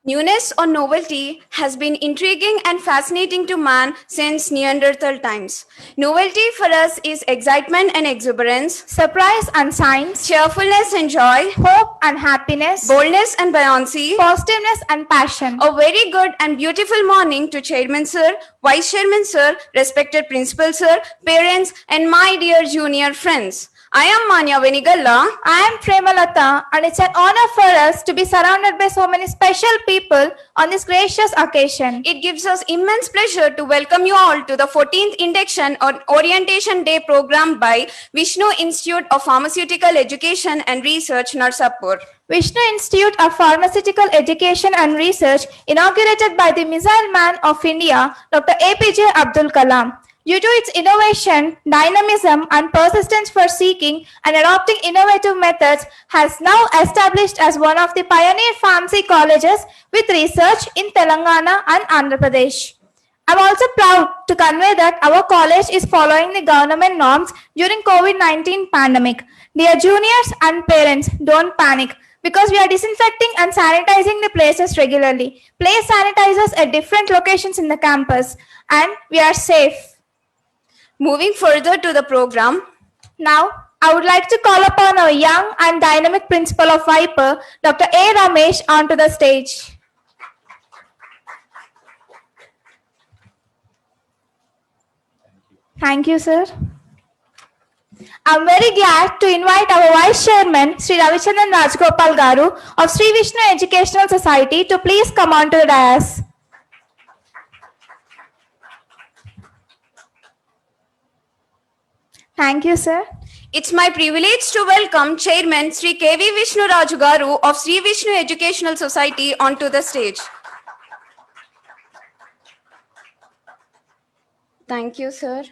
Newness or novelty has been intriguing and fascinating to man since Neanderthal times. Novelty for us is excitement and exuberance, surprise and science, cheerfulness and joy, hope and happiness, boldness and buoyancy, positiveness and passion. A very good and beautiful morning to Chairman Sir, Vice Chairman Sir, respected Principal Sir, parents, and my dear junior friends. I am Manya Venigalla. I am Premalata, and it's an honor for us to be surrounded by so many special people on this gracious occasion. It gives us immense pleasure to welcome you all to the 14th Induction or Orientation Day program by Vishnu Institute of Pharmaceutical Education and Research, Narsapur. Vishnu Institute of Pharmaceutical Education and Research, inaugurated by the Missile Man of India, Dr. APJ Abdul Kalam. Due to its innovation, dynamism, and persistence for seeking and adopting innovative methods, has now established as one of the pioneer pharmacy colleges with research in Telangana and Andhra Pradesh. I'm also proud to convey that our college is following the government norms during COVID-19 pandemic. Dear juniors and parents, don't panic, because we are disinfecting and sanitizing the places regularly. Place sanitizers at different locations in the campus, and we are safe. Moving further to the program, now I would like to call upon our young and dynamic principal of Viper, Dr. A. Ramesh, onto the stage. Thank you, sir. I'm very glad to invite our Vice Chairman, Sri Ravichandran Rajgopal Garu of Sri Vishnu Educational Society to please come on to the dais. Thank you, sir. It's my privilege to welcome Chairman Sri K.V. Vishnu Raju Garu of Sri Vishnu Educational Society onto the stage. Thank you, sir.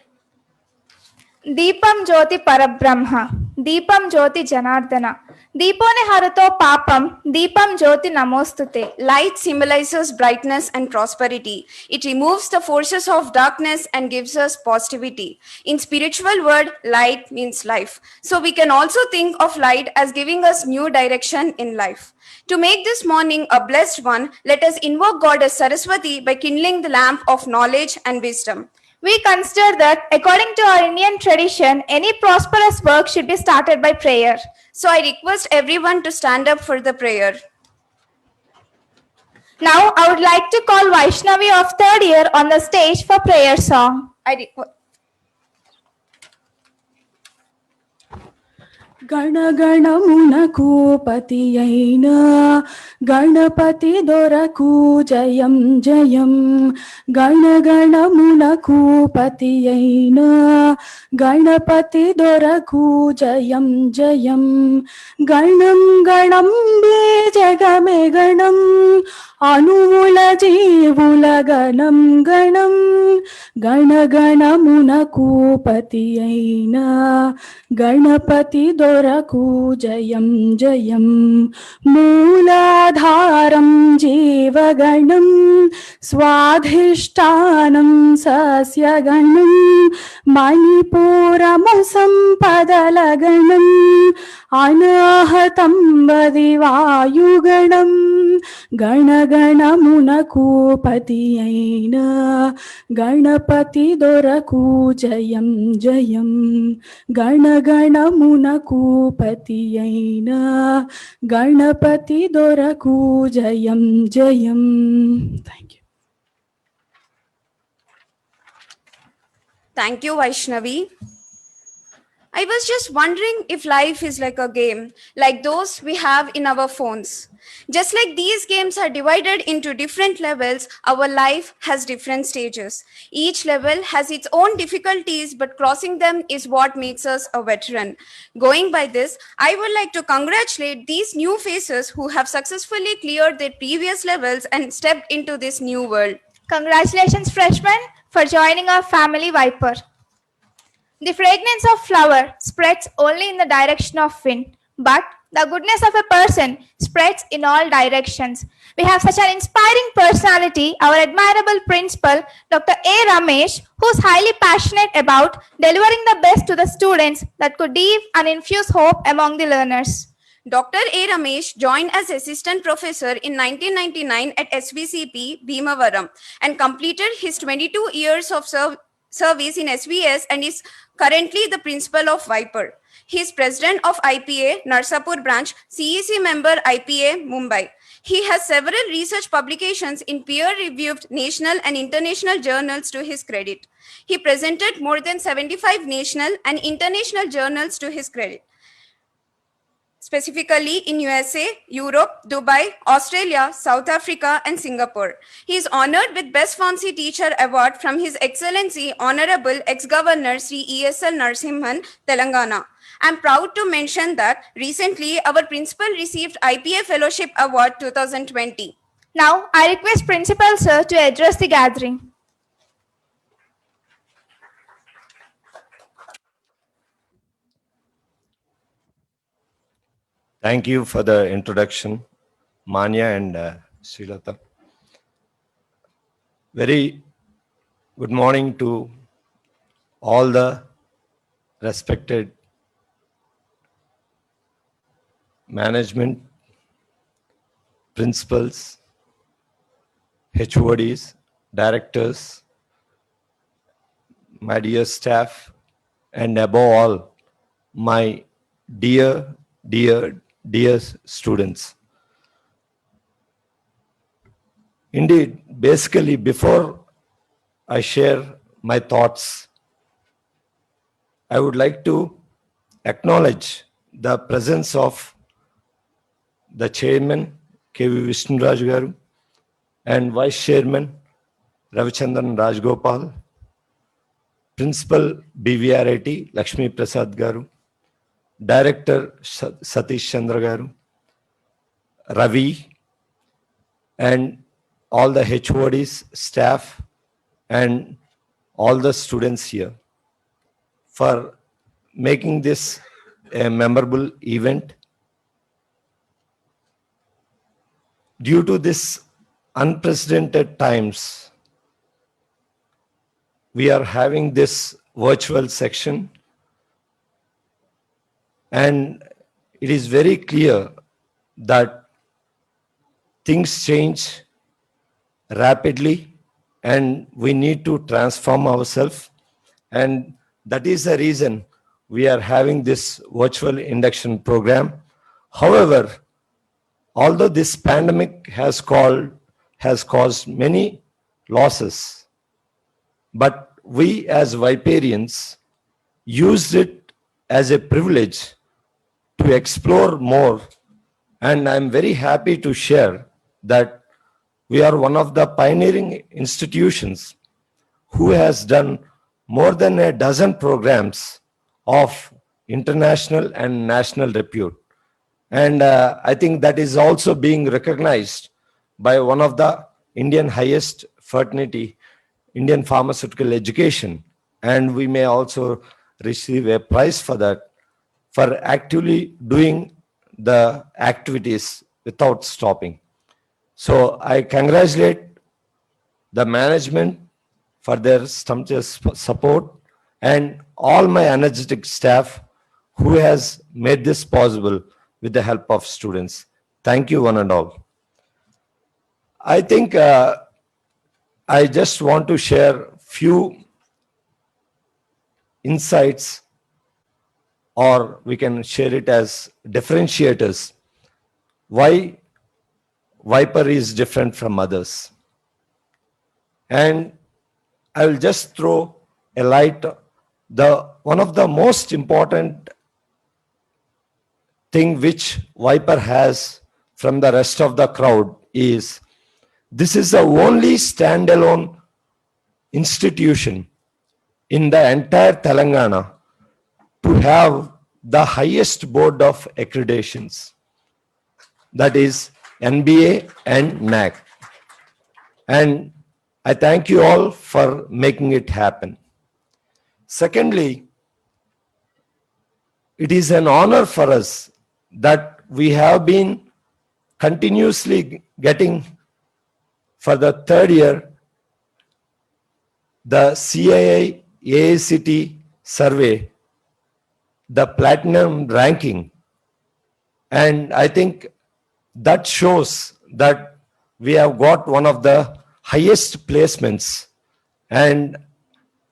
Deepam Jyoti Parabrahma, Deepam Jyoti Janardana, Deepone Haruto Papam, Deepam Jyoti Namostute. Light symbolizes brightness and prosperity. It removes the forces of darkness and gives us positivity. In spiritual word, light means life. So we can also think of light as giving us new direction in life. To make this morning a blessed one, let us invoke Goddess Saraswati by kindling the lamp of knowledge and wisdom. We consider that, according to our Indian tradition, any prosperous work should be started by prayer. So I request everyone to stand up for the prayer. Now, I would like to call Vaishnavi of third year on the stage for prayer song. గణగణమునకు పతియైన Ganapati దొరకు జయం జయం గణగణమునకు పతియైన గణపతి దొరకు జయం జయం గణం గణం జగమే గణం అనుముల జీవుల గణం గణం గణగణమునకు పతియైన గణపతి దొరకు జయం జయం మూలాధారం జీవగణం స్వాధిష్టానం సస్యగణం మణిపూరము సంపదలగణం అనాహతం వది వాయుగణం గణగణమునకు పతియైన గణపతి దొరకు జయం జయం గణగణమునకు పతియైన గణపతి దొరకు జయం జయం. Thank you. Thank you, Vaishnavi. I was just wondering if life is like a game, like those we have in our phones. Just like these games are divided into different levels, our life has different stages. Each level has its own difficulties, but crossing them is what makes us a veteran. Going by this, I would like to congratulate these new faces who have successfully cleared their previous levels and stepped into this new world. Congratulations, freshmen, for joining our family Viper. The fragrance of flower spreads only in the direction of wind, but the goodness of a person spreads in all directions. We have such an inspiring personality, our admirable principal, Dr. A. Ramesh, who is highly passionate about delivering the best to the students that could give and infuse hope among the learners. Dr. A. Ramesh joined as assistant professor in 1999 at SVCP Bhimavaram and completed his 22 years of service in SVS and is currently the principal of Viper. He is president of IPA Narsapur branch, CEC member IPA Mumbai. He has several research publications in peer-reviewed national and international journals to his credit. He presented more than 75 national and international journals to his credit, specifically in USA, Europe, Dubai, Australia, South Africa, and Singapore. He is honored with Best Pharmacy Teacher Award from His Excellency Honorable Ex-Governor Sri ESL Narasimhan, Telangana. I am proud to mention that recently our principal received IPA Fellowship Award 2020. Now, I request Principal Sir to address the gathering. Thank you for the introduction, Manya and Srilata. Very good morning to all the respected management, principals, HODs, directors, my dear staff, and above all, my dear students. Indeed, basically, before I share my thoughts, I would like to acknowledge the presence of the chairman, K.V. Vishnuraj Garu, and vice chairman, Ravichandran Rajgopal, principal BVRIT, Lakshmi Prasad Garu, Director Satish Chandra Garu, Ravi, and all the HODs, staff, and all the students here for making this a memorable event. Due to this unprecedented times, we are having this virtual section, and it is very clear that things change rapidly and we need to transform ourselves, and that is the reason we are having this virtual induction program. However, although this pandemic has caused many losses, but we as Viperians used it as a privilege to explore more, and I'm very happy to share that we are one of the pioneering institutions who has done more than a dozen programs of international and national repute. And I think that is also being recognized by one of the Indian highest fraternity, Indian Pharmaceutical Education. And we may also receive a prize for that, for actively doing the activities without stopping. So I congratulate the management for their sumptuous support and all my energetic staff who has made this possible with the help of students. Thank you one and all. I think I just want to share few insights, or we can share it as differentiators, why Viper is different from others. And I will just throw a light. One of the most important thing which Viper has from the rest of the crowd is this is the only standalone institution in the entire Telangana to have the highest board of accreditations, that is NBA and NAC. And I thank you all for making it happen. Secondly, it is an honor for us that we have been continuously getting for the third year the CII AICT survey, the platinum ranking And I think that shows that we have got one of the highest placements. And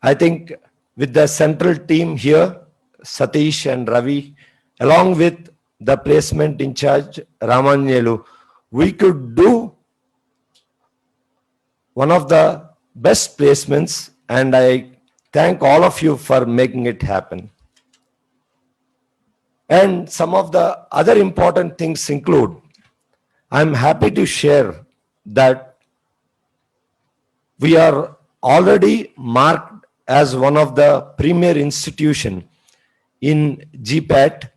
I think with the central team here, Satish and Ravi, along with the placement in charge, Ramanjelu, we could do one of the best placements, and I thank all of you for making it happen. And some of the other important things include, I'm happy to share that we are already marked as one of the premier institution in GPAT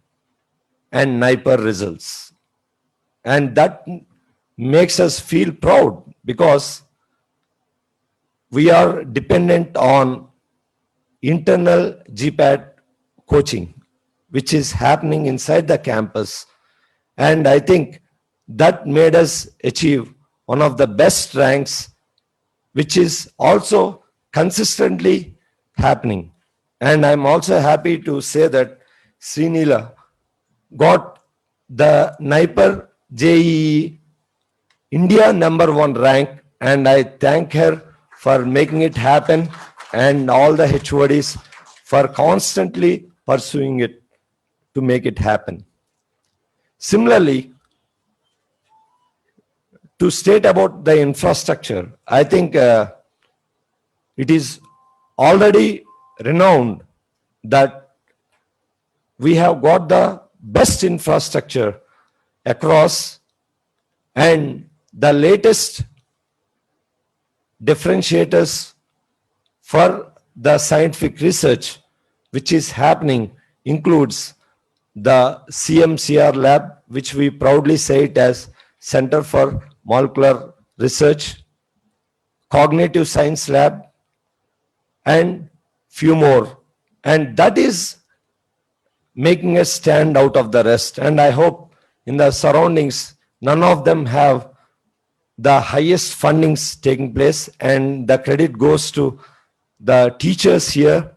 and NIPER results. And that makes us feel proud because we are dependent on internal GPAT coaching, which is happening inside the campus. And I think that made us achieve one of the best ranks, which is also consistently happening. And I'm also happy to say that Srinila got the NIPER JEE India #1 rank, and I thank her for making it happen and all the HODs for constantly pursuing it to make it happen. Similarly, to state about the infrastructure, I think it is already renowned that we have got the best infrastructure across, and the latest differentiators for the scientific research which is happening includes the CMCR lab, which we proudly say it as Center for Molecular Research, Cognitive Science Lab, and few more. And that is making us stand out of the rest. And I hope in the surroundings, none of them have the highest fundings taking place, and the credit goes to the teachers here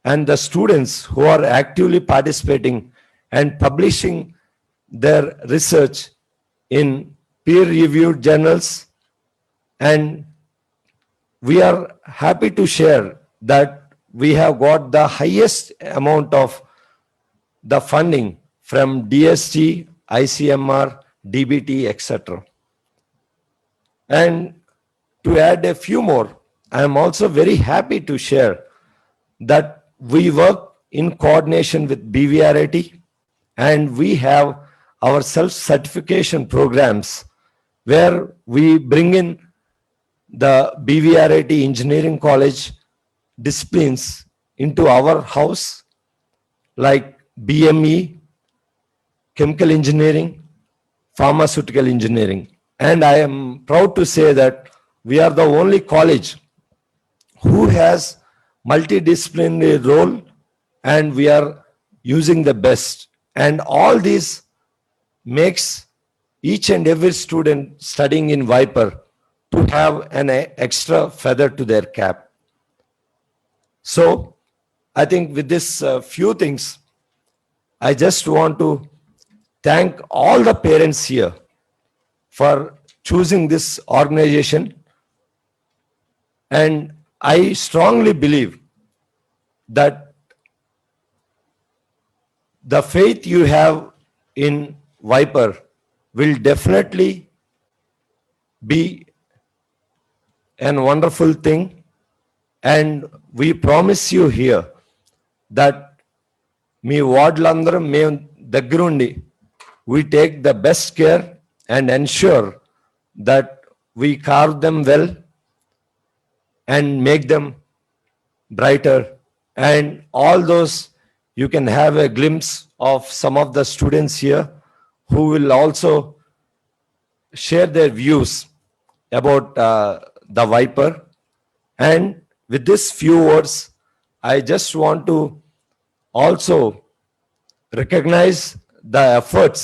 and the students who are actively participating and publishing their research in peer-reviewed journals. And we are happy to share that we have got the highest amount of the funding from DST, ICMR, DBT, etc. And to add a few more, I am also very happy to share that we work in coordination with BVRIT, and we have our self-certification programs where we bring in the BVRIT Engineering College disciplines into our house, like BME, Chemical Engineering, Pharmaceutical Engineering. And I am proud to say that we are the only college who has multidisciplinary role, and we are using the best. And all these makes each and every student studying in Viper to have an extra feather to their cap. So I think with this few things, I just want to thank all the parents here for choosing this organization. And I strongly believe that the faith you have in Viper will definitely be a wonderful thing. And we promise you here that మీ వార్డులందరం మేము దగ్గరుండి we take the best care and ensure that we carve them well and make them brighter. And all those, you can have a glimpse of some of the students here who will also share their views about the Viper. And with this few words, I just want to also recognize the efforts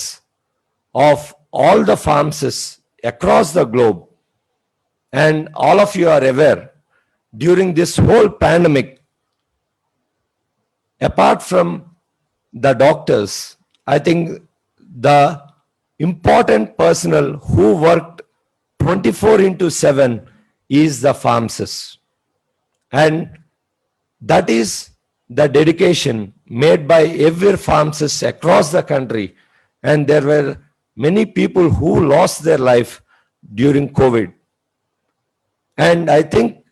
of all the pharmacists across the globe. And all of you are aware, during this whole pandemic, apart from the doctors, I think the important personnel who worked 24 into 7 is the pharmacist. And that is the dedication made by every pharmacist across the country. And there were many people who lost their life during COVID. And I think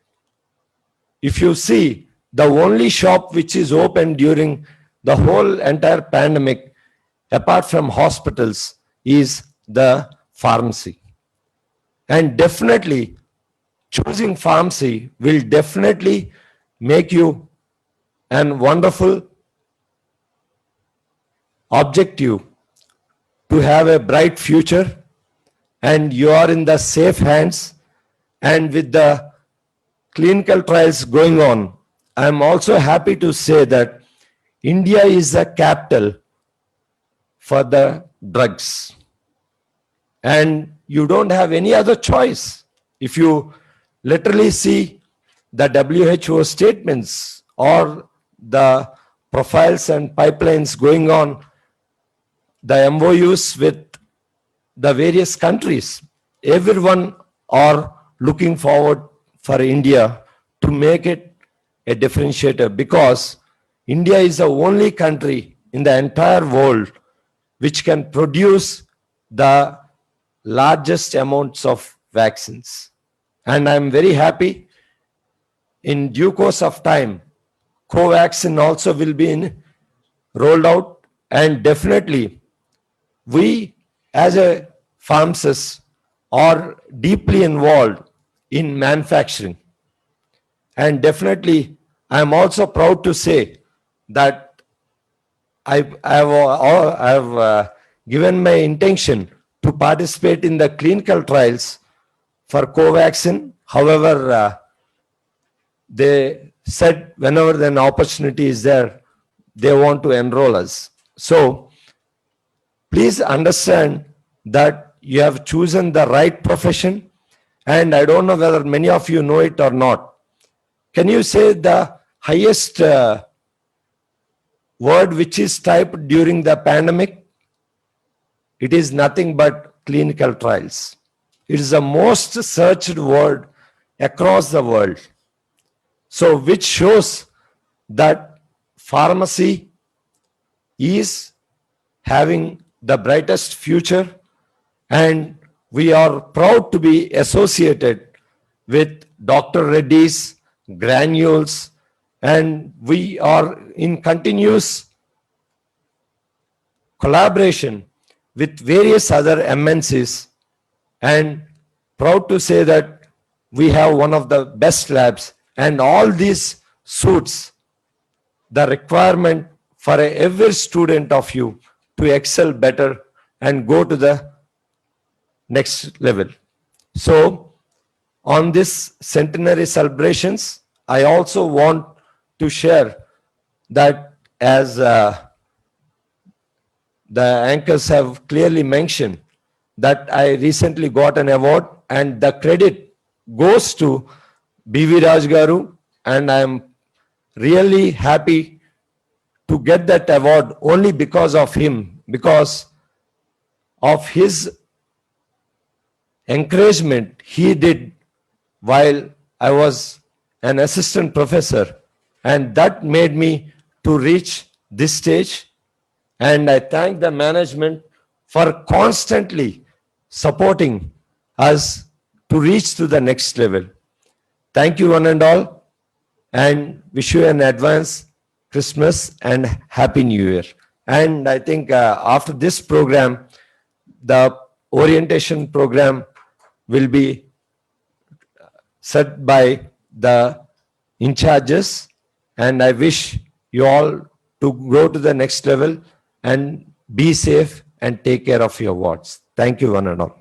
if you see, the only shop which is open during the whole entire pandemic, apart from hospitals, is the pharmacy. And definitely, choosing pharmacy will definitely make you a wonderful objective to have a bright future, and you are in the safe hands. And with the clinical trials going on, I am also happy to say that India is the capital for the drugs. And you don't have any other choice. If you literally see the WHO statements or the profiles and pipelines going on, the MOUs with the various countries, everyone are looking forward for India to make it a differentiator, because India is the only country in the entire world which can produce the largest amounts of vaccines. And I'm very happy, in due course of time, Covaxin also will be rolled out, and definitely we as a pharmacist are deeply involved in manufacturing. And definitely I am also proud to say that I have given my intention to participate in the clinical trials for Covaxin. However, they said whenever an opportunity is there, they want to enroll us. So please understand that you have chosen the right profession. And I don't know whether many of you know it or not. Can you say the highest word which is typed during the pandemic? It is nothing but clinical trials. It is the most searched word across the world. So which shows that pharmacy is having the brightest future, and we are proud to be associated with Dr. Reddy's, Granules, and we are in continuous collaboration with various other MNCs, and proud to say that we have one of the best labs, and all these suits the requirement for every student of you to excel better and go to the next level. So on this centenary celebrations, I also want to share that, as the anchors have clearly mentioned, that I recently got an award, and the credit goes to B.V. Raj Garu, and I am really happy to get that award only because of him, because of his encouragement he did while I was an assistant professor, and that made me to reach this stage. And I thank the management for constantly supporting us to reach to the next level. Thank you one and all, and wish you an advance Christmas and Happy New Year. And I think after this program, the orientation program will be set by the in charges, and I wish you all to go to the next level and be safe and take care of your wards. Thank you one and all.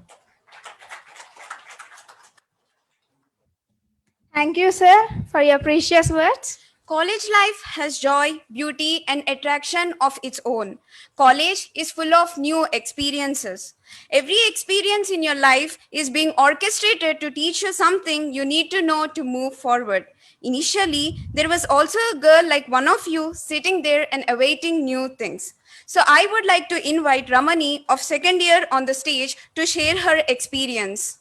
Thank you, sir, for your precious words. College life has joy, beauty, and attraction of its own. College is full of new experiences. Every experience in your life is being orchestrated to teach you something you need to know to move forward. Initially, there was also a girl like one of you sitting there and awaiting new things. So I would like to invite Ramani of second year on the stage to share her experience.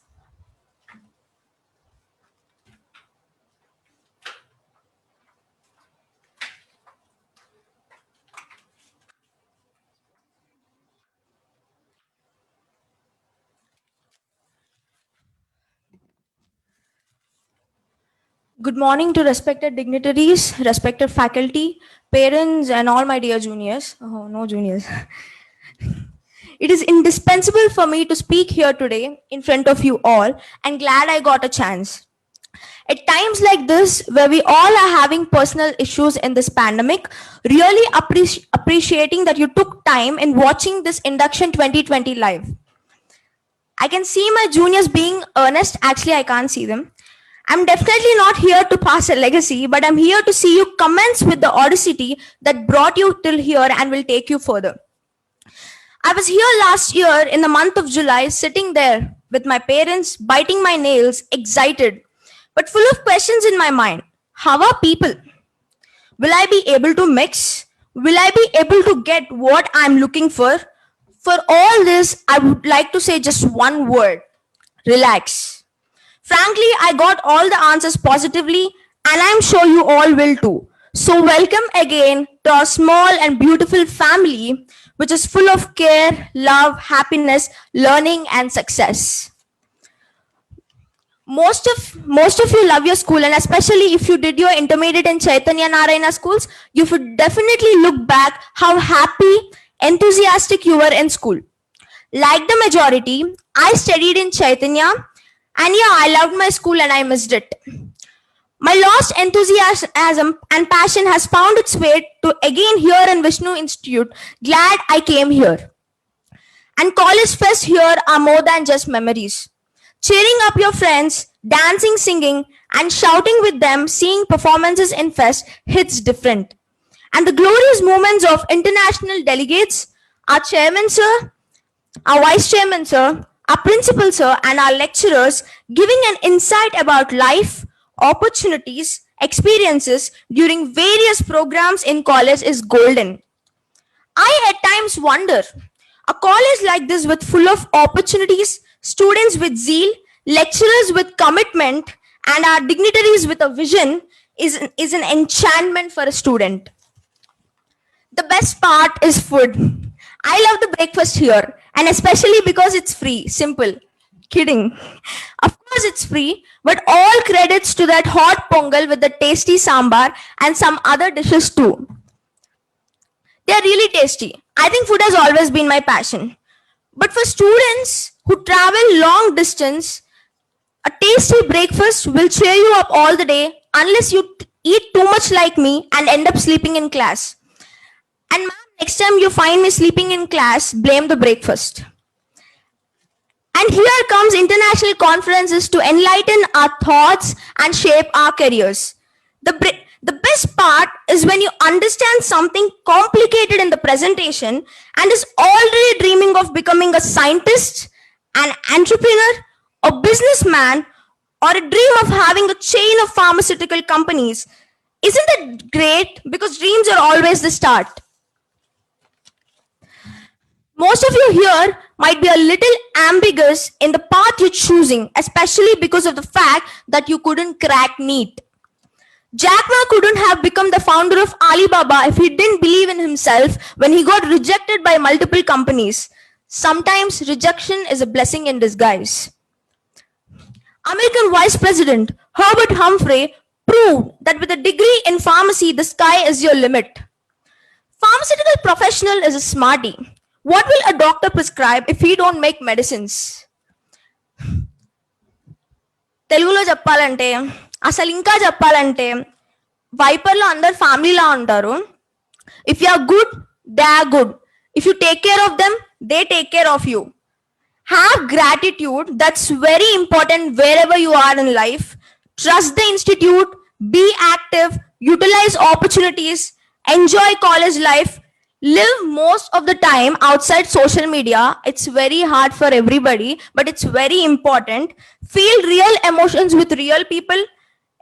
Good morning to respected dignitaries, respected faculty, parents, and all my dear juniors. Oh, no juniors. It is indispensable for me to speak here today in front of you all, and glad I got a chance. At times like this, where we all are having personal issues in this pandemic, really appreciating that you took time in watching this Induction 2020 live. I can see my juniors being earnest. Actually, I can't see them. I'm definitely not here to pass a legacy, but I'm here to see you commence with the audacity that brought you till here and will take you further. I was here last year in the month of July, sitting there with my parents, biting my nails, excited, but full of questions in my mind. How are people? Will I be able to mix? Will I be able to get what I'm looking for? For all this, I would like to say just one word: relax. Frankly, I got all the answers positively, and I'm sure you all will too. So welcome again to our small and beautiful family, which is full of care, love, happiness, learning, and success. Most of you love your school, and especially if you did your intermediate in Chaitanya Narayana schools, you should definitely look back how happy, enthusiastic you were in school. Like the majority, I studied in Chaitanya, and yeah, I loved my school and I missed it. My lost enthusiasm and passion has found its way to again here in Vishnu Institute. Glad I came here. And college fest here are more than just memories. Cheering up your friends, dancing, singing, and shouting with them, seeing performances in fest hits different. And the glorious moments of international delegates, our chairman sir, our vice chairman sir, our principal sir, and our lecturers giving an insight about life, opportunities, experiences during various programs in college is golden. I at times wonder, a college like this with full of opportunities, students with zeal, lecturers with commitment, and our dignitaries with a vision is an enchantment for a student. The best part is food. I love the breakfast here, and especially because it's free. Simple. Kidding. Of course it's free, but all credits to that hot pongal with the tasty sambar and some other dishes too. They're really tasty. I think food has always been my passion. But for students who travel long distance, a tasty breakfast will cheer you up all the day unless you eat too much like me and end up sleeping in class. And ma'am, next time you find me sleeping in class, blame the breakfast. And here comes international conferences to enlighten our thoughts and shape our careers. The best part is when you understand something complicated in the presentation and is already dreaming of becoming a scientist, an entrepreneur, a businessman, or a dream of having a chain of pharmaceutical companies. Isn't that great? Because dreams are always the start. Most of you here might be a little ambiguous in the path you're choosing, especially because of the fact that you couldn't crack NEET. Jack Ma couldn't have become the founder of Alibaba if he didn't believe in himself when he got rejected by multiple companies. Sometimes rejection is a blessing in disguise. American Vice President Herbert Humphrey proved that with a degree in pharmacy, the sky is your limit. Pharmaceutical professional is a smarty. What will a doctor prescribe if he don't make medicines? తెలుగులో చెప్పాలంటే అసలు ఇంకా చెప్పాలంటే వైపర్లో అందరు ఫ్యామిలీలా ఉంటారు. If you are good, they are good. If you take care of them, they take care of you. Have gratitude. That's very important wherever you are in life. Trust the institute, be active, utilize opportunities, enjoy college life, live most of the time outside social media. It's very hard for everybody, but it's very important. Feel real emotions with real people.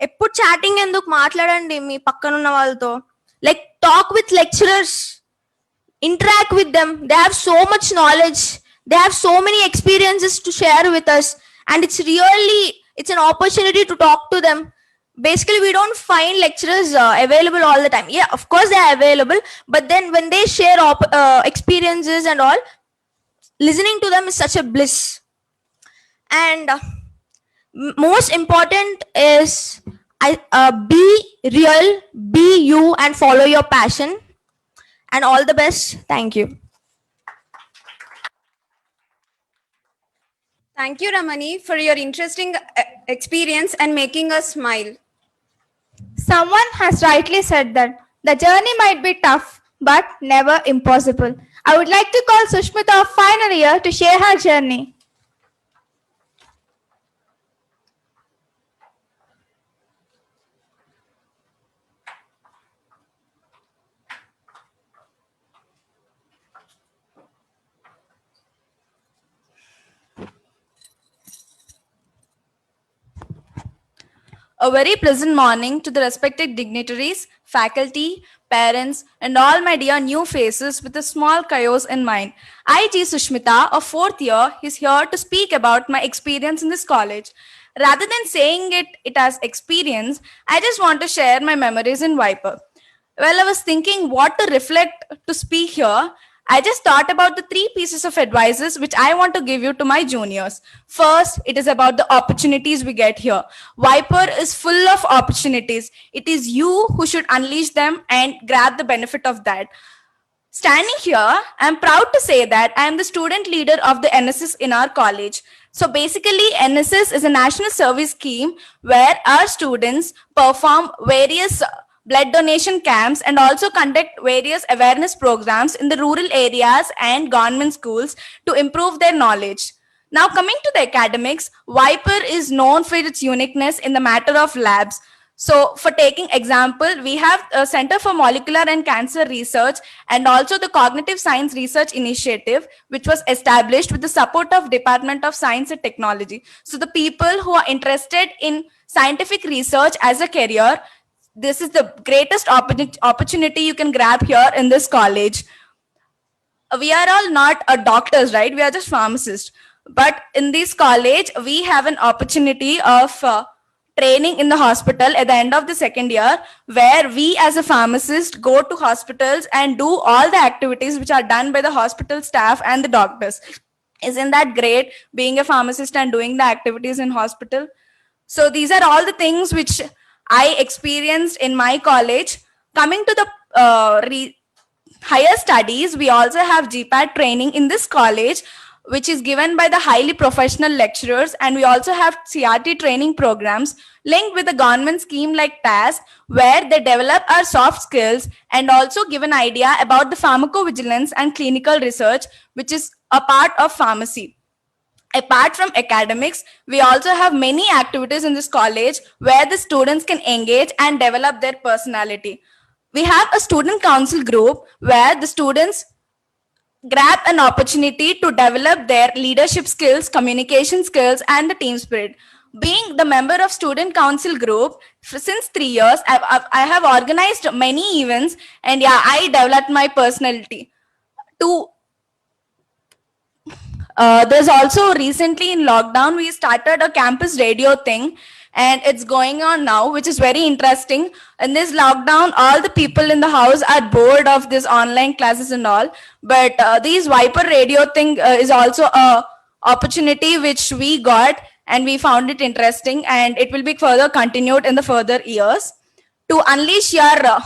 ఎప్పుడు chatting ఎందుకు, మాట్లాడండి మీ పక్కనున్న వాళ్ళతో. Like talk with lecturers. interact with them. They have so much knowledge. They have so many experiences to share with us. And it's an opportunity to talk to them. Basically, we don't find lecturers available all the time. Yeah, of course they are available. But then when they share experiences and all, listening to them is such a bliss. And most important is be real, be you, and follow your passion. And all the best. Thank you. Thank you, Ramani, for your interesting experience and making us smile. Someone has rightly said that the journey might be tough, but never impossible. I would like to call Sushmita of final year to share her journey. A very pleasant morning to the respected dignitaries, faculty, parents, and all my dear new faces with a small chaos in mind. I, G. Sushmita, a fourth year, is here to speak about my experience in this college. Rather than saying it as experience, I just want to share my memories in Viper. Well, I was thinking what to reflect to speak here. I just thought about the 3 pieces of advices which I want to give you to my juniors. First, it is about the opportunities we get here. Viper is full of opportunities. It is you who should unleash them and grab the benefit of that. Standing here, I'm proud to say that I am the student leader of the NSS in our college. So basically, NSS is a national service scheme where our students perform various blood donation camps and also conduct various awareness programs in the rural areas and government schools to improve their knowledge. Now, coming to the academics, Viper is known for its uniqueness in the matter of labs. So, for taking example, we have a Center for Molecular and Cancer Research and also the Cognitive Science Research Initiative, which was established with the support of Department of Science and Technology. So, the people who are interested in scientific research as a career, this is the greatest opportunity you can grab here in this college. We are all not doctors, right? We are just pharmacists. But in this college, we have an opportunity of training in the hospital at the end of the second year, where we as a pharmacist go to hospitals and do all the activities which are done by the hospital staff and the doctors. Isn't that great, being a pharmacist and doing the activities in hospital? So these are all the things which I experienced in my college. Coming to the higher studies, we also have GPAT training in this college, which is given by the highly professional lecturers, and we also have CRT training programs linked with a government scheme like TAS, where they develop our soft skills and also give an idea about the pharmacovigilance and clinical research, which is a part of pharmacy. Apart from academics, we also have many activities in this college where the students can engage and develop their personality. We have a student council group where the students grab an opportunity to develop their leadership skills, communication skills, and the team spirit. Being the member of student council group since 3 years, I have organized many events, and yeah, I developed my personality. There's also recently in lockdown, we started a campus radio thing, and it's going on now, which is very interesting. In this lockdown, all the people in the house are bored of this online classes and all, but these Viper radio thing is also a opportunity which we got, and we found it interesting, and it will be further continued in the further years. To unleash your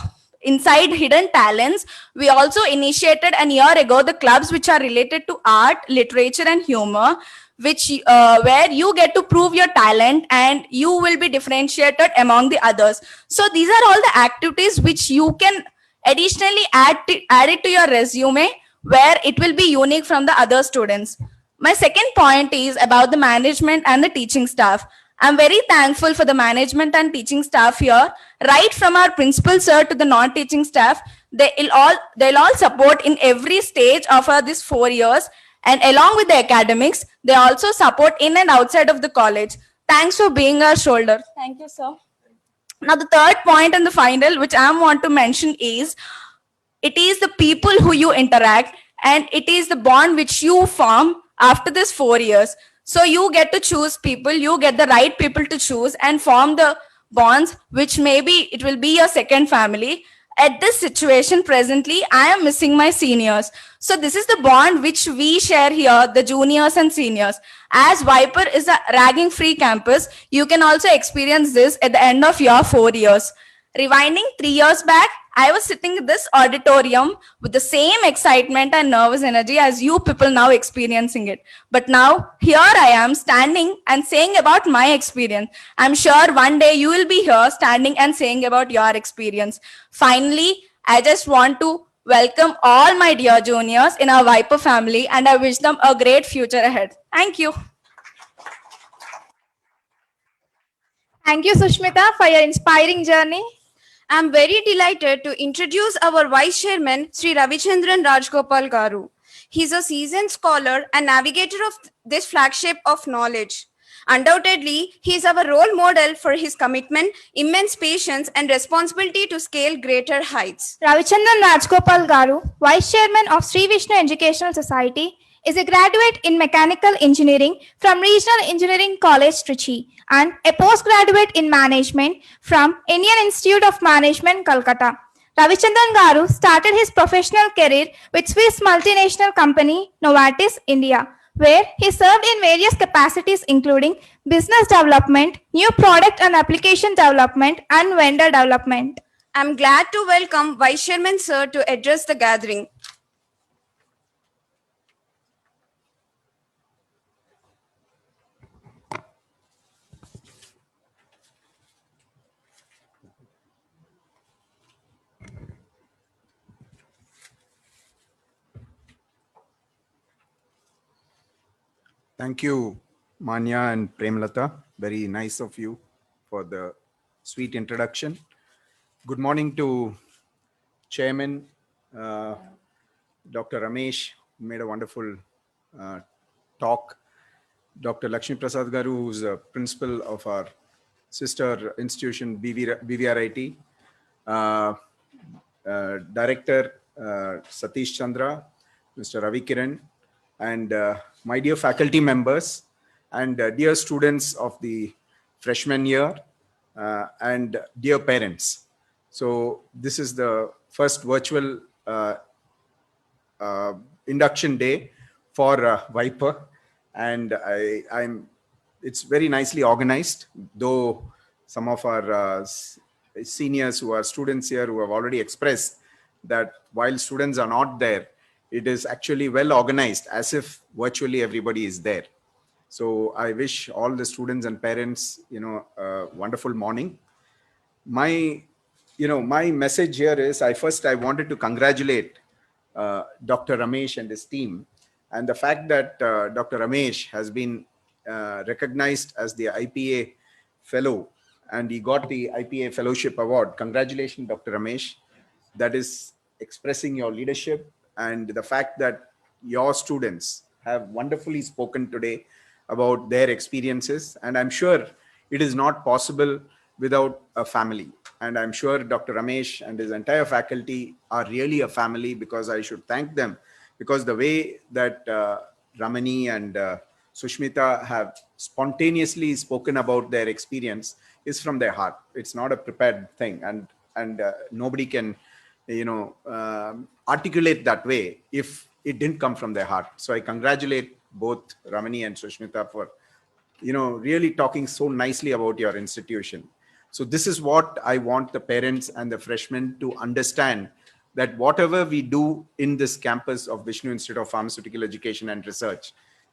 inside hidden talents, we also initiated a year ago the clubs which are related to art, literature, and humor, which where you get to prove your talent and you will be differentiated among the others. So these are all the activities which you can additionally add it to your resume, where it will be unique from the other students. My second point is about the management and the teaching staff. I'm very thankful for the management and teaching staff here, right from our principal sir to the non-teaching staff. They'll all support in every stage of this 4 years, and along with the academics, they also support in and outside of the college. Thanks for being our shoulder. Thank you, sir. Now, the third point and the final, which I want to mention is, It is the people who you interact, and it is the bond which you form after this 4 years. So you get to choose people, you get the right people to choose and form the bonds, which maybe it will be your second family. At this situation presently, I am missing my seniors. So this is the bond which we share here, the juniors and seniors. As Viper is a ragging free campus, you can also experience this at the end of your 4 years. Rewinding 3 years back, I was sitting in this auditorium with the same excitement and nervous energy as you people now experiencing it. But now, here I am standing and saying about my experience. I'm sure one day you will be here standing and saying about your experience. Finally, I just want to welcome all my dear juniors in our Viper family, and I wish them a great future ahead. Thank you. Thank you, Sushmita, for your inspiring journey. I'm very delighted to introduce our Vice Chairman, Sri Ravichandran Rajgopal Garu. He's a seasoned scholar and navigator of this flagship of knowledge. Undoubtedly, he is our role model for his commitment, immense patience, and responsibility to scale greater heights. Ravichandran Rajgopal Garu, Vice Chairman of Sri Vishnu Educational Society, is a graduate in Mechanical Engineering from Regional Engineering College, Trichy, and a postgraduate in Management from Indian Institute of Management, Calcutta. Ravichandran Garu started his professional career with Swiss multinational company Novartis India, where he served in various capacities including business development, new product and application development, and vendor development. I'm glad to welcome Vice Chairman Sir to address the gathering. Thank you, Manya and Premlata. Very nice of you for the sweet introduction. Good morning to Chairman Dr. Ramesh, who made a wonderful talk. Dr. Lakshmi Prasad Garu, who's a principal of our sister institution, BVRIT. Director Satish Chandra, Mr. Ravi Kiran, and my dear faculty members and dear students of the freshman year and dear parents. So this is the first virtual induction day for Viper, and it's very nicely organized, though some of our seniors who are students here who have already expressed that while students are not there, it is actually well organized as if virtually everybody is there. So I wish all the students and parents, a wonderful morning. My message here is I wanted to congratulate Dr. Ramesh and his team, and the fact that Dr. Ramesh has been recognized as the IPA fellow, and he got the IPA Fellowship Award. Congratulations, Dr. Ramesh. That is expressing your leadership and the fact that your students have wonderfully spoken today about their experiences. And I'm sure it is not possible without a family. And I'm sure Dr. Ramesh and his entire faculty are really a family, because I should thank them, because the way that Ramani and Sushmita have spontaneously spoken about their experience is from their heart. It's not a prepared thing, and nobody can articulate that way if it didn't come from their heart. So I congratulate both Ramani and Sushmita for really talking so nicely about your institution. So this is what I want the parents and the freshmen to understand, that whatever we do in this campus of Vishnu Institute of Pharmaceutical Education and Research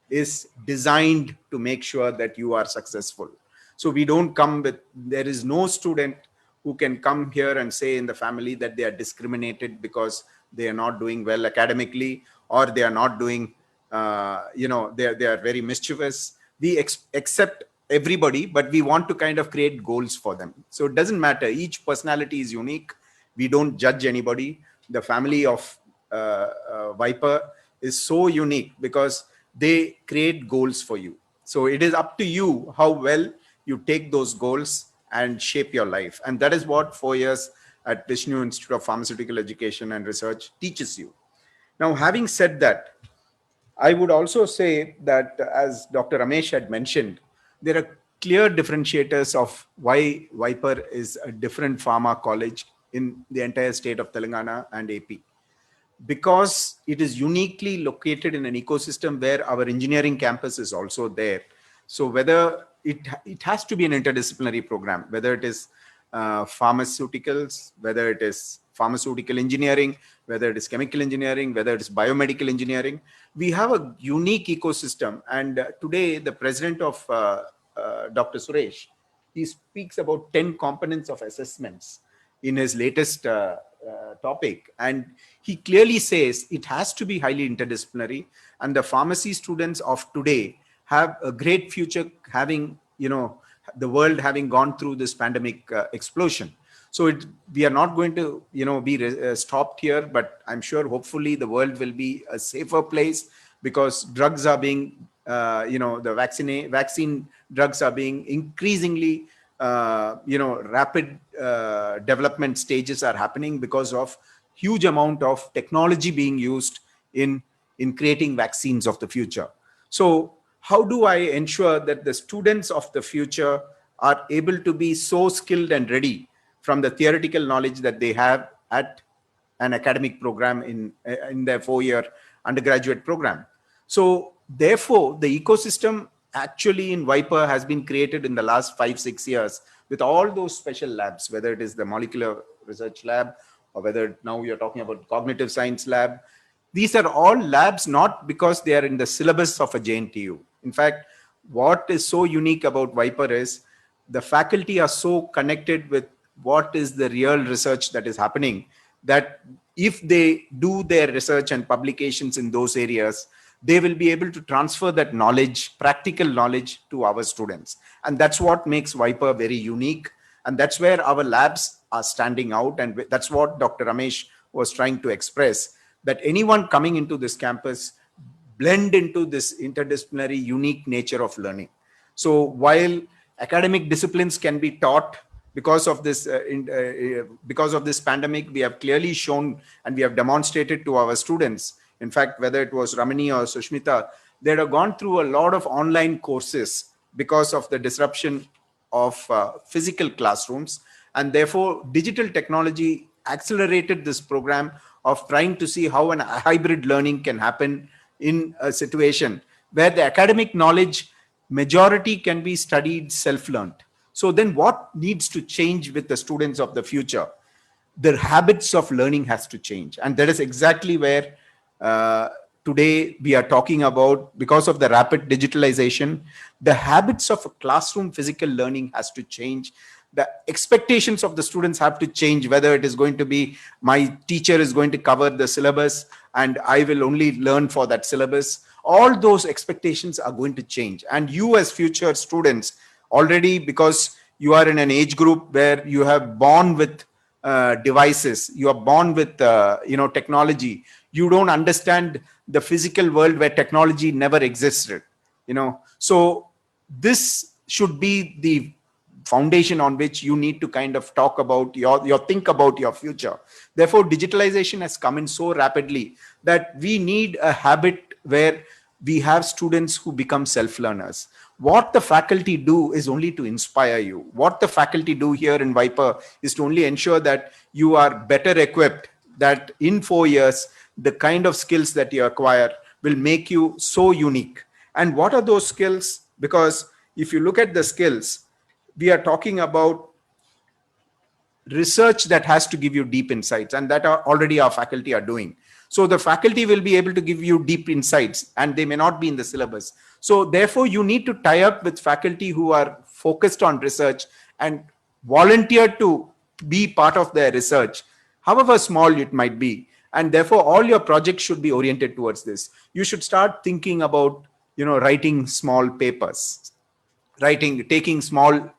is designed to make sure that you are successful. So we don't come with, there is no student who can come here and say in the family that they are discriminated because they are not doing well academically, or they are not doing, they are very mischievous. We accept everybody, but we want to kind of create goals for them. So it doesn't matter. Each personality is unique. We don't judge anybody. The family of Viper is so unique because they create goals for you. So it is up to you how well you take those goals and shape your life. And that is what 4 years at Vishnu Institute of Pharmaceutical Education and Research teaches you. Now, having said that, I would also say that, as Dr. Ramesh had mentioned, there are clear differentiators of why Viper is a different pharma college in the entire state of Telangana and AP. Because it is uniquely located in an ecosystem where our engineering campus is also there. So whether it has to be an interdisciplinary program, whether it is pharmaceuticals, whether it is pharmaceutical engineering, whether it is chemical engineering, whether it is biomedical engineering, we have a unique ecosystem. And today the president of Dr. Suresh, he speaks about 10 components of assessments in his latest topic. And he clearly says it has to be highly interdisciplinary. And the pharmacy students of today have a great future, having, the world having gone through this pandemic explosion. So we are not going to, be stopped here, but I'm sure hopefully the world will be a safer place, because drugs are being, the vaccine drugs are being increasingly, rapid development stages are happening because of huge amount of technology being used in creating vaccines of the future. So how do I ensure that the students of the future are able to be so skilled and ready from the theoretical knowledge that they have at an academic program in their 4-year undergraduate program? So therefore, the ecosystem actually in Viper has been created in the last 5-6 years with all those special labs, whether it is the molecular research lab, or whether now you're talking about cognitive science lab. These are all labs not because they are in the syllabus of a JNTU. In fact, what is so unique about Viper is the faculty are so connected with what is the real research that is happening, that if they do their research and publications in those areas, they will be able to transfer that knowledge, practical knowledge, to our students. And that's what makes Viper very unique. And that's where our labs are standing out. And that's what Dr. Ramesh was trying to express, that anyone coming into this campus blend into this interdisciplinary, unique nature of learning. So while academic disciplines can be taught, because of this pandemic, we have clearly shown and we have demonstrated to our students. In fact, whether it was Ramani or Sushmita, they have gone through a lot of online courses because of the disruption of physical classrooms. And therefore, digital technology accelerated this program of trying to see how a hybrid learning can happen in a situation where the academic knowledge majority can be studied self-learned. So then what needs to change with the students of the future? Their habits of learning has to change. And that is exactly where today we are talking about, because of the rapid digitalization, the habits of a classroom physical learning has to change. The expectations of the students have to change, whether it is going to be my teacher is going to cover the syllabus and I will only learn for that syllabus. All those expectations are going to change. And you as future students, already, because you are in an age group where you have born with devices, you are born with technology. You don't understand the physical world where technology never existed. So this should be the foundation on which you need to kind of talk about think about your future. Therefore, digitalization has come in so rapidly that we need a habit where we have students who become self-learners. What the faculty do is only to inspire you. What the faculty do here in Viper is to only ensure that you are better equipped, that in 4 years, the kind of skills that you acquire will make you so unique. And what are those skills? Because if you look at the skills, we are talking about research that has to give you deep insights, and that are already our faculty are doing. So the faculty will be able to give you deep insights, and they may not be in the syllabus. So therefore, you need to tie up with faculty who are focused on research and volunteer to be part of their research, however small it might be. And therefore, all your projects should be oriented towards this. You should start thinking about, writing small papers, taking small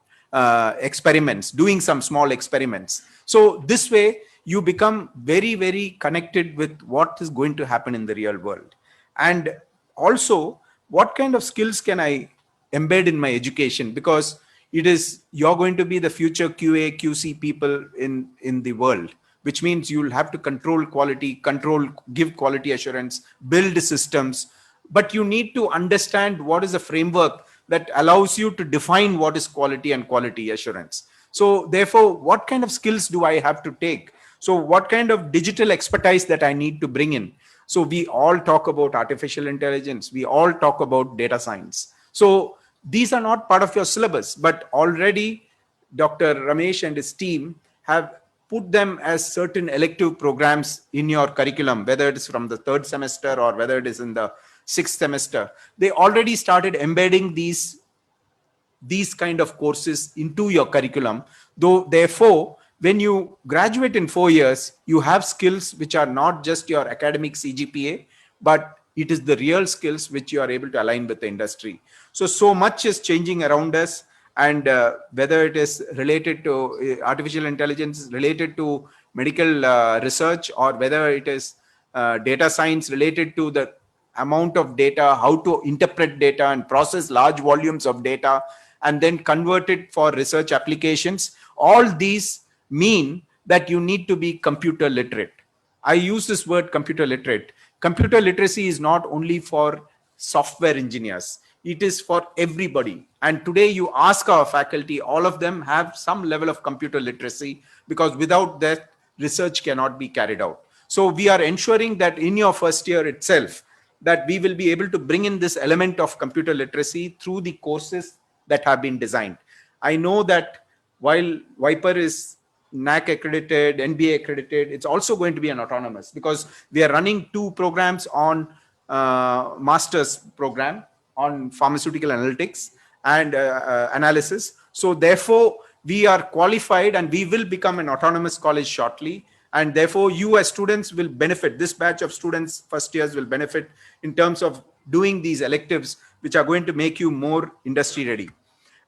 experiments, doing some small experiments. So this way, you become very, very connected with what is going to happen in the real world. And also, what kind of skills can I embed in my education? Because it is, you're going to be the future QA, QC people in the world, which means you'll have to control quality, give quality assurance, build systems, but you need to understand what is the framework that allows you to define what is quality and quality assurance. So therefore, what kind of skills do I have to take? So what kind of digital expertise that I need to bring in? So we all talk about artificial intelligence. We all talk about data science. So these are not part of your syllabus, but already Dr. Ramesh and his team have put them as certain elective programs in your curriculum, whether it is from the 3rd semester or whether it is in the 6th semester. They already started embedding these kind of courses into your curriculum. Though, therefore, when you graduate in 4 years, you have skills which are not just your academic CGPA, but it is the real skills which you are able to align with the industry. So much is changing around us, and whether it is related to artificial intelligence, related to medical research, or whether it is data science related to the amount of data, how to interpret data and process large volumes of data, and then convert it for research applications. All these mean that you need to be computer literate. I use this word computer literate. Computer literacy is not only for software engineers, it is for everybody. And today you ask our faculty, all of them have some level of computer literacy, because without that, research cannot be carried out. So we are ensuring that in your first year itself, that we will be able to bring in this element of computer literacy through the courses that have been designed. I know that while Viper is NAC accredited, NBA accredited, it's also going to be an autonomous, because we are running 2 programs on master's program on pharmaceutical analytics and analysis. So therefore, we are qualified and we will become an autonomous college shortly. And therefore, you as students will benefit. This batch of students, first years, will benefit in terms of doing these electives, which are going to make you more industry ready.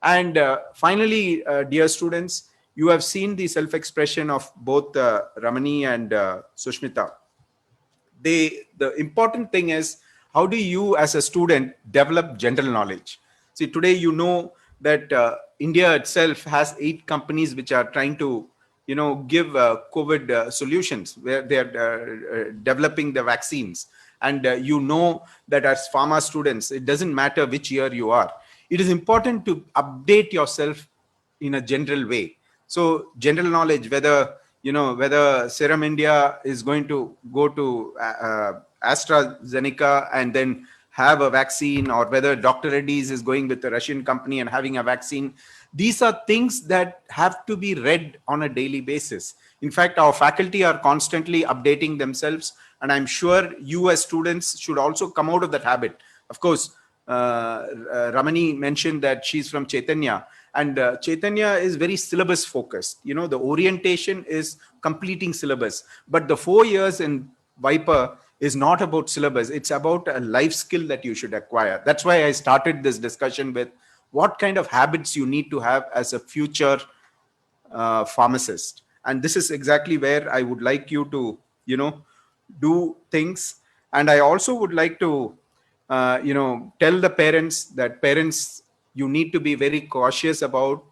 And finally, dear students, you have seen the self-expression of both Ramani and Sushmita. The important thing is, how do you as a student develop general knowledge? See, today you know that India itself has 8 companies which are trying to give COVID solutions, where they are developing the vaccines. And you know that as pharma students, it doesn't matter which year you are. It is important to update yourself in a general way. So general knowledge, whether Serum India is going to go to AstraZeneca and then have a vaccine, or whether Dr. Reddy's is going with a Russian company and having a vaccine. These are things that have to be read on a daily basis. In fact, our faculty are constantly updating themselves, and I'm sure you as students should also come out of that habit. Of course, Ramani mentioned that she's from Chaitanya, and Chaitanya is very syllabus focused. The orientation is completing syllabus, but the 4 years in Viper is not about syllabus. It's about a life skill that you should acquire. That's why I started this discussion with what kind of habits you need to have as a future pharmacist. And this is exactly where I would like you to, do things. And I also would like to, tell the parents that you need to be very cautious about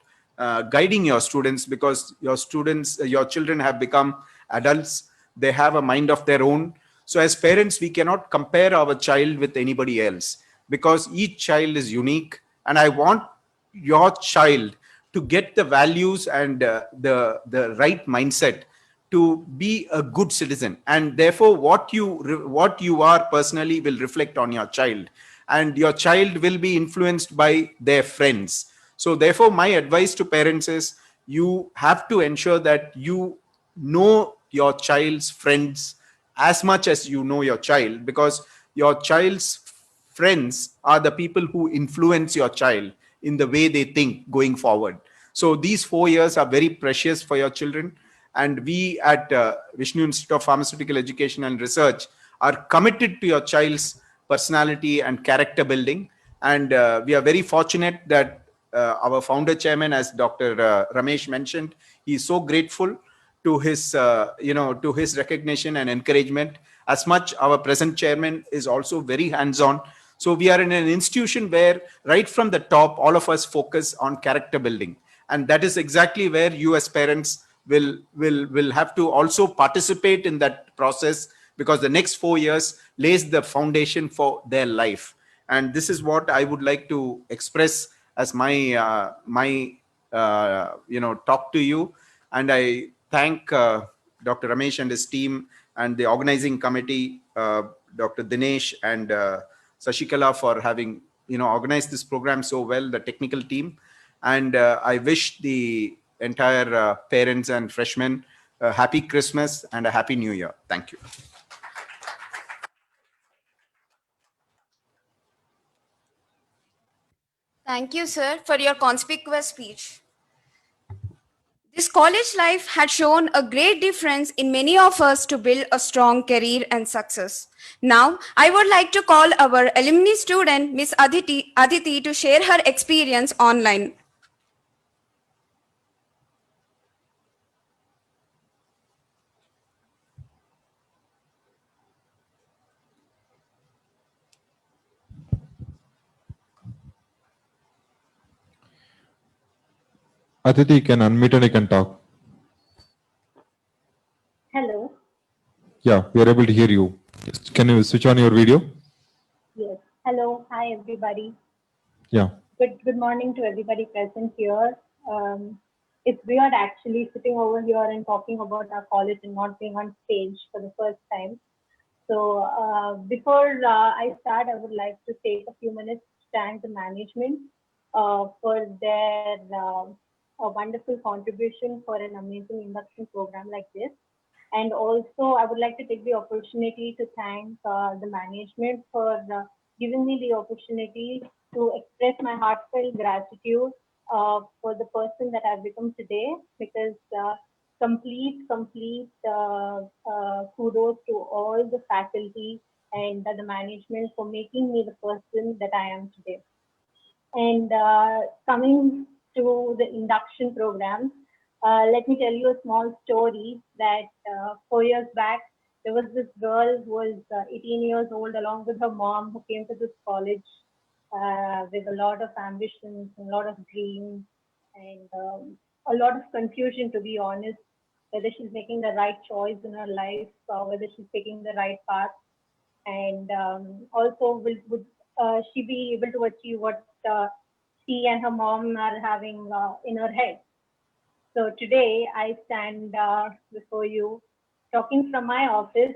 guiding your students, because your children have become adults. They have a mind of their own. So as parents, we cannot compare our child with anybody else, because each child is unique. And I want your child to get the values and the right mindset to be a good citizen. And therefore, what you are personally will reflect on your child, and your child will be influenced by their friends. So therefore, my advice to parents is, you have to ensure that you know your child's friends as much as you know your child, because your child's friends are the people who influence your child in the way they think going forward. So these 4 years are very precious for your children. And we at Vishnu Institute of Pharmaceutical Education and Research are committed to your child's personality and character building. And we are very fortunate that our founder chairman, as Dr. Ramesh mentioned, he is so grateful to his, to his recognition and encouragement. As much, our present chairman is also very hands-on. So we are in an institution where right from the top, all of us focus on character building. And that is exactly where you as parents will have to also participate in that process, because the next 4 years lays the foundation for their life. And this is what I would like to express as my talk to you. And I thank Dr. Ramesh and his team and the organizing committee, Dr. Dinesh and Sashikala, for having organized this program so well, the technical team. And I wish the entire parents and freshmen a happy Christmas and a happy New Year. Thank you. Thank you, sir, for your conspicuous speech. This college life had shown a great difference in many of us to build a strong career and success. Now, I would like to call our alumni student, Miss Aditi, to share her experience online. Aditi, you can unmute and you can talk. Hello. Yeah, we are able to hear you. Can you switch on your video? Yes. Hello. Hi, everybody. Yeah. Good morning to everybody present here. It's weird actually sitting over here and talking about our college and not being on stage for the first time. So before I start, I would like to take a few minutes to thank the management for their a wonderful contribution for an amazing induction program like this. And also, I would like to take the opportunity to thank the management for giving me the opportunity to express my heartfelt gratitude for the person that I've become today, because complete kudos to all the faculty and the management for making me the person that I am today. And coming to the induction program, let me tell you a small story that 4 years back, there was this girl who was 18 years old along with her mom who came to this college with a lot of ambitions and a lot of dreams and a lot of confusion, to be honest, whether she's making the right choice in her life or whether she's taking the right path. And also, would she be able to achieve what she and her mom are having in her head? So today I stand before you talking from my office,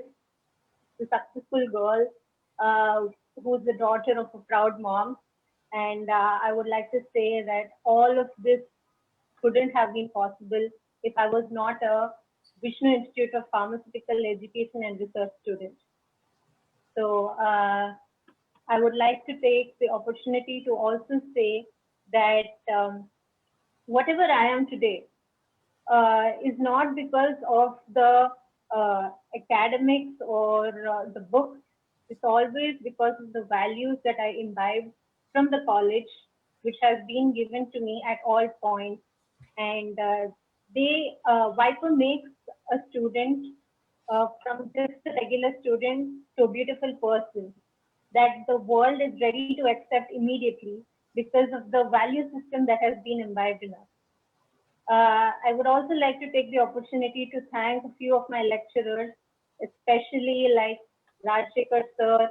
the successful girl who's the daughter of a proud mom. And I would like to say that all of this couldn't have been possible if I was not a Vishnu Institute of Pharmaceutical Education and Research student. So I would like to take the opportunity to also say that whatever I am today is not because of the academics or the books. It's always because of the values that I imbibed from the college, which has been given to me at all points. And Viper makes a student from just a regular student to a beautiful person that the world is ready to accept immediately because of the value system that has been imbibed in us. I would also like to take the opportunity to thank a few of my lecturers, especially like Rajshekar sir,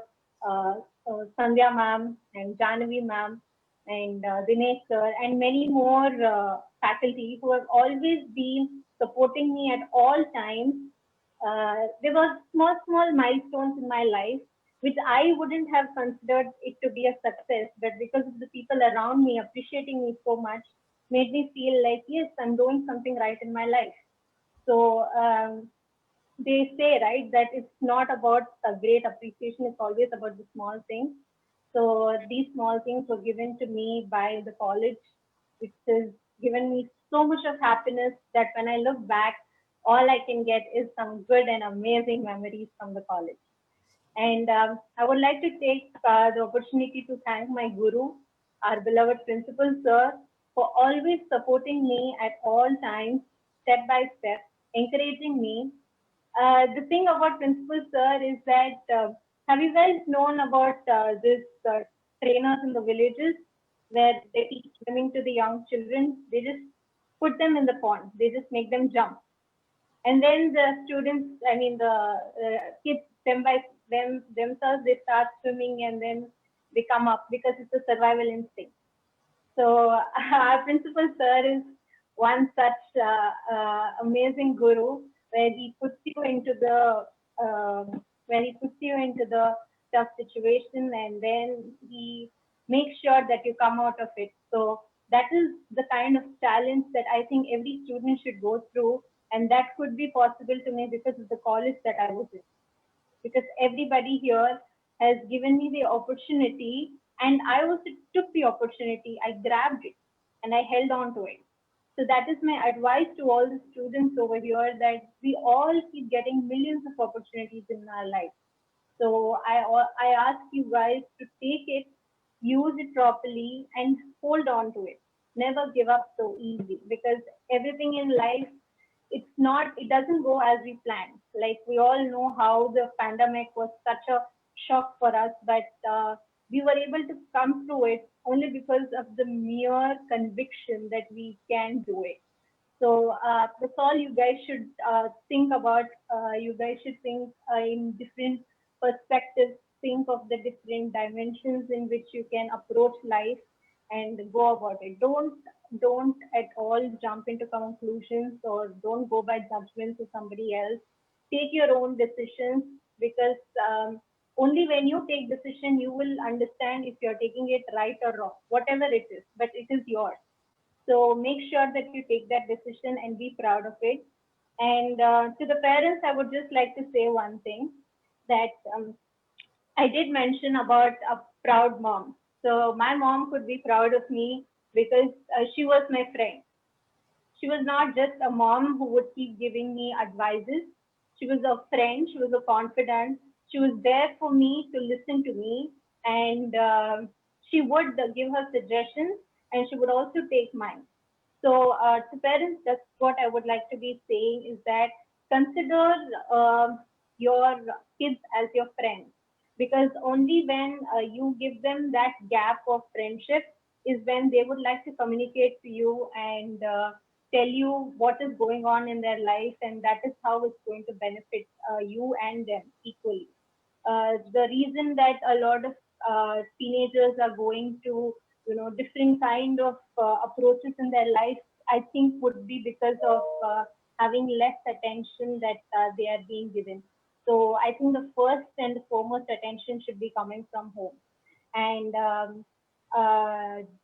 Sandhya ma'am, and Janavi ma'am, and Dinesh sir, and many more faculty who have always been supporting me at all times. There were small milestones in my life which I wouldn't have considered it to be a success, but because of the people around me appreciating me so much, made me feel like, yes, I'm doing something right in my life. So they say, right, that it's not about a great appreciation, it's always about the small things. So these small things were given to me by the college, which has given me so much of happiness that when I look back, all I can get is some good and amazing memories from the college. And I would like to take the opportunity to thank my guru, our beloved principal sir, for always supporting me at all times, step by step, encouraging me. The thing about principal sir is that have you guys known about this trainers in the villages where they teach swimming to the young children? They just put them in the pond. They just make them jump, and then the students, I mean the kids, them by themselves, they start swimming and then they come up because it's a survival instinct. So our principal sir is one such amazing guru where he puts you into the tough situation, and then he makes sure that you come out of it. So that is the kind of challenge that I think every student should go through, and that could be possible to me because of the college that I was in, because everybody here has given me the opportunity, and I also took the opportunity. I grabbed it and I held on to it. So that is my advice to all the students over here, that we all keep getting millions of opportunities in our life. So I ask you guys to take it, use it properly, and hold on to it. Never give up so easy, because everything in life, it doesn't go as we planned. Like we all know how the pandemic was such a shock for us, but we were able to come through it only because of the mere conviction that we can do it. So that's all you guys should think about. You guys should think in different perspectives, think of the different dimensions in which you can approach life and go about it. Don't at all jump into conclusions, or don't go by judgments of somebody else. Take your own decisions, because only when you take decision you will understand if you're taking it right or wrong, whatever it is, but it is yours. So make sure that you take that decision and be proud of it. And to the parents, I would just like to say one thing, that I did mention about a proud mom. So my mom could be proud of me because she was my friend. She was not just a mom who would keep giving me advices. She was a friend. She was a confidant. She was there for me to listen to me, and she would give her suggestions, and she would also take mine. So to parents, that's what I would like to be saying, is that consider your kids as your friends, because only when you give them that gap of friendship is when they would like to communicate to you and tell you what is going on in their life, and that is how it's going to benefit you and them equally. The reason that a lot of teenagers are going to different kind of approaches in their life, I think would be because of having less attention that they are being given. So I think the first and foremost attention should be coming from home. And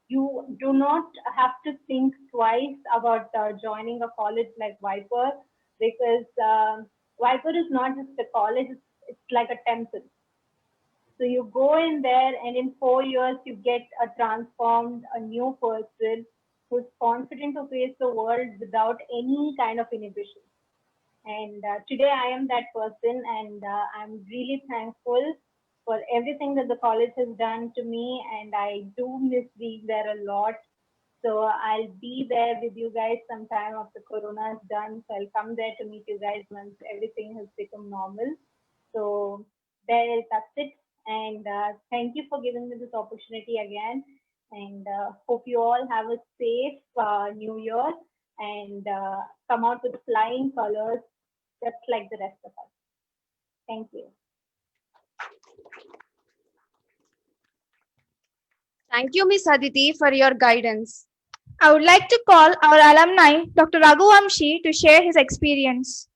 you do not have to think twice about joining a college like Viper, because Viper is not just a college, it's like a temple. So you go in there, and in 4 years, you get a transformed, a new person who's confident to face the world without any kind of inhibition. And today I am that person, and I'm really thankful for everything that the college has done to me. And I do miss being there a lot. So I'll be there with you guys sometime after Corona is done. So I'll come there to meet you guys once everything has become normal. So that's it. And thank you for giving me this opportunity again. And hope you all have a safe new year, and come out with flying colors just like the rest of us. Thank you. Thank you, Miss Aditi, for your guidance. I would like to call our alumni, Dr. Raghuvanshi, to share his experience.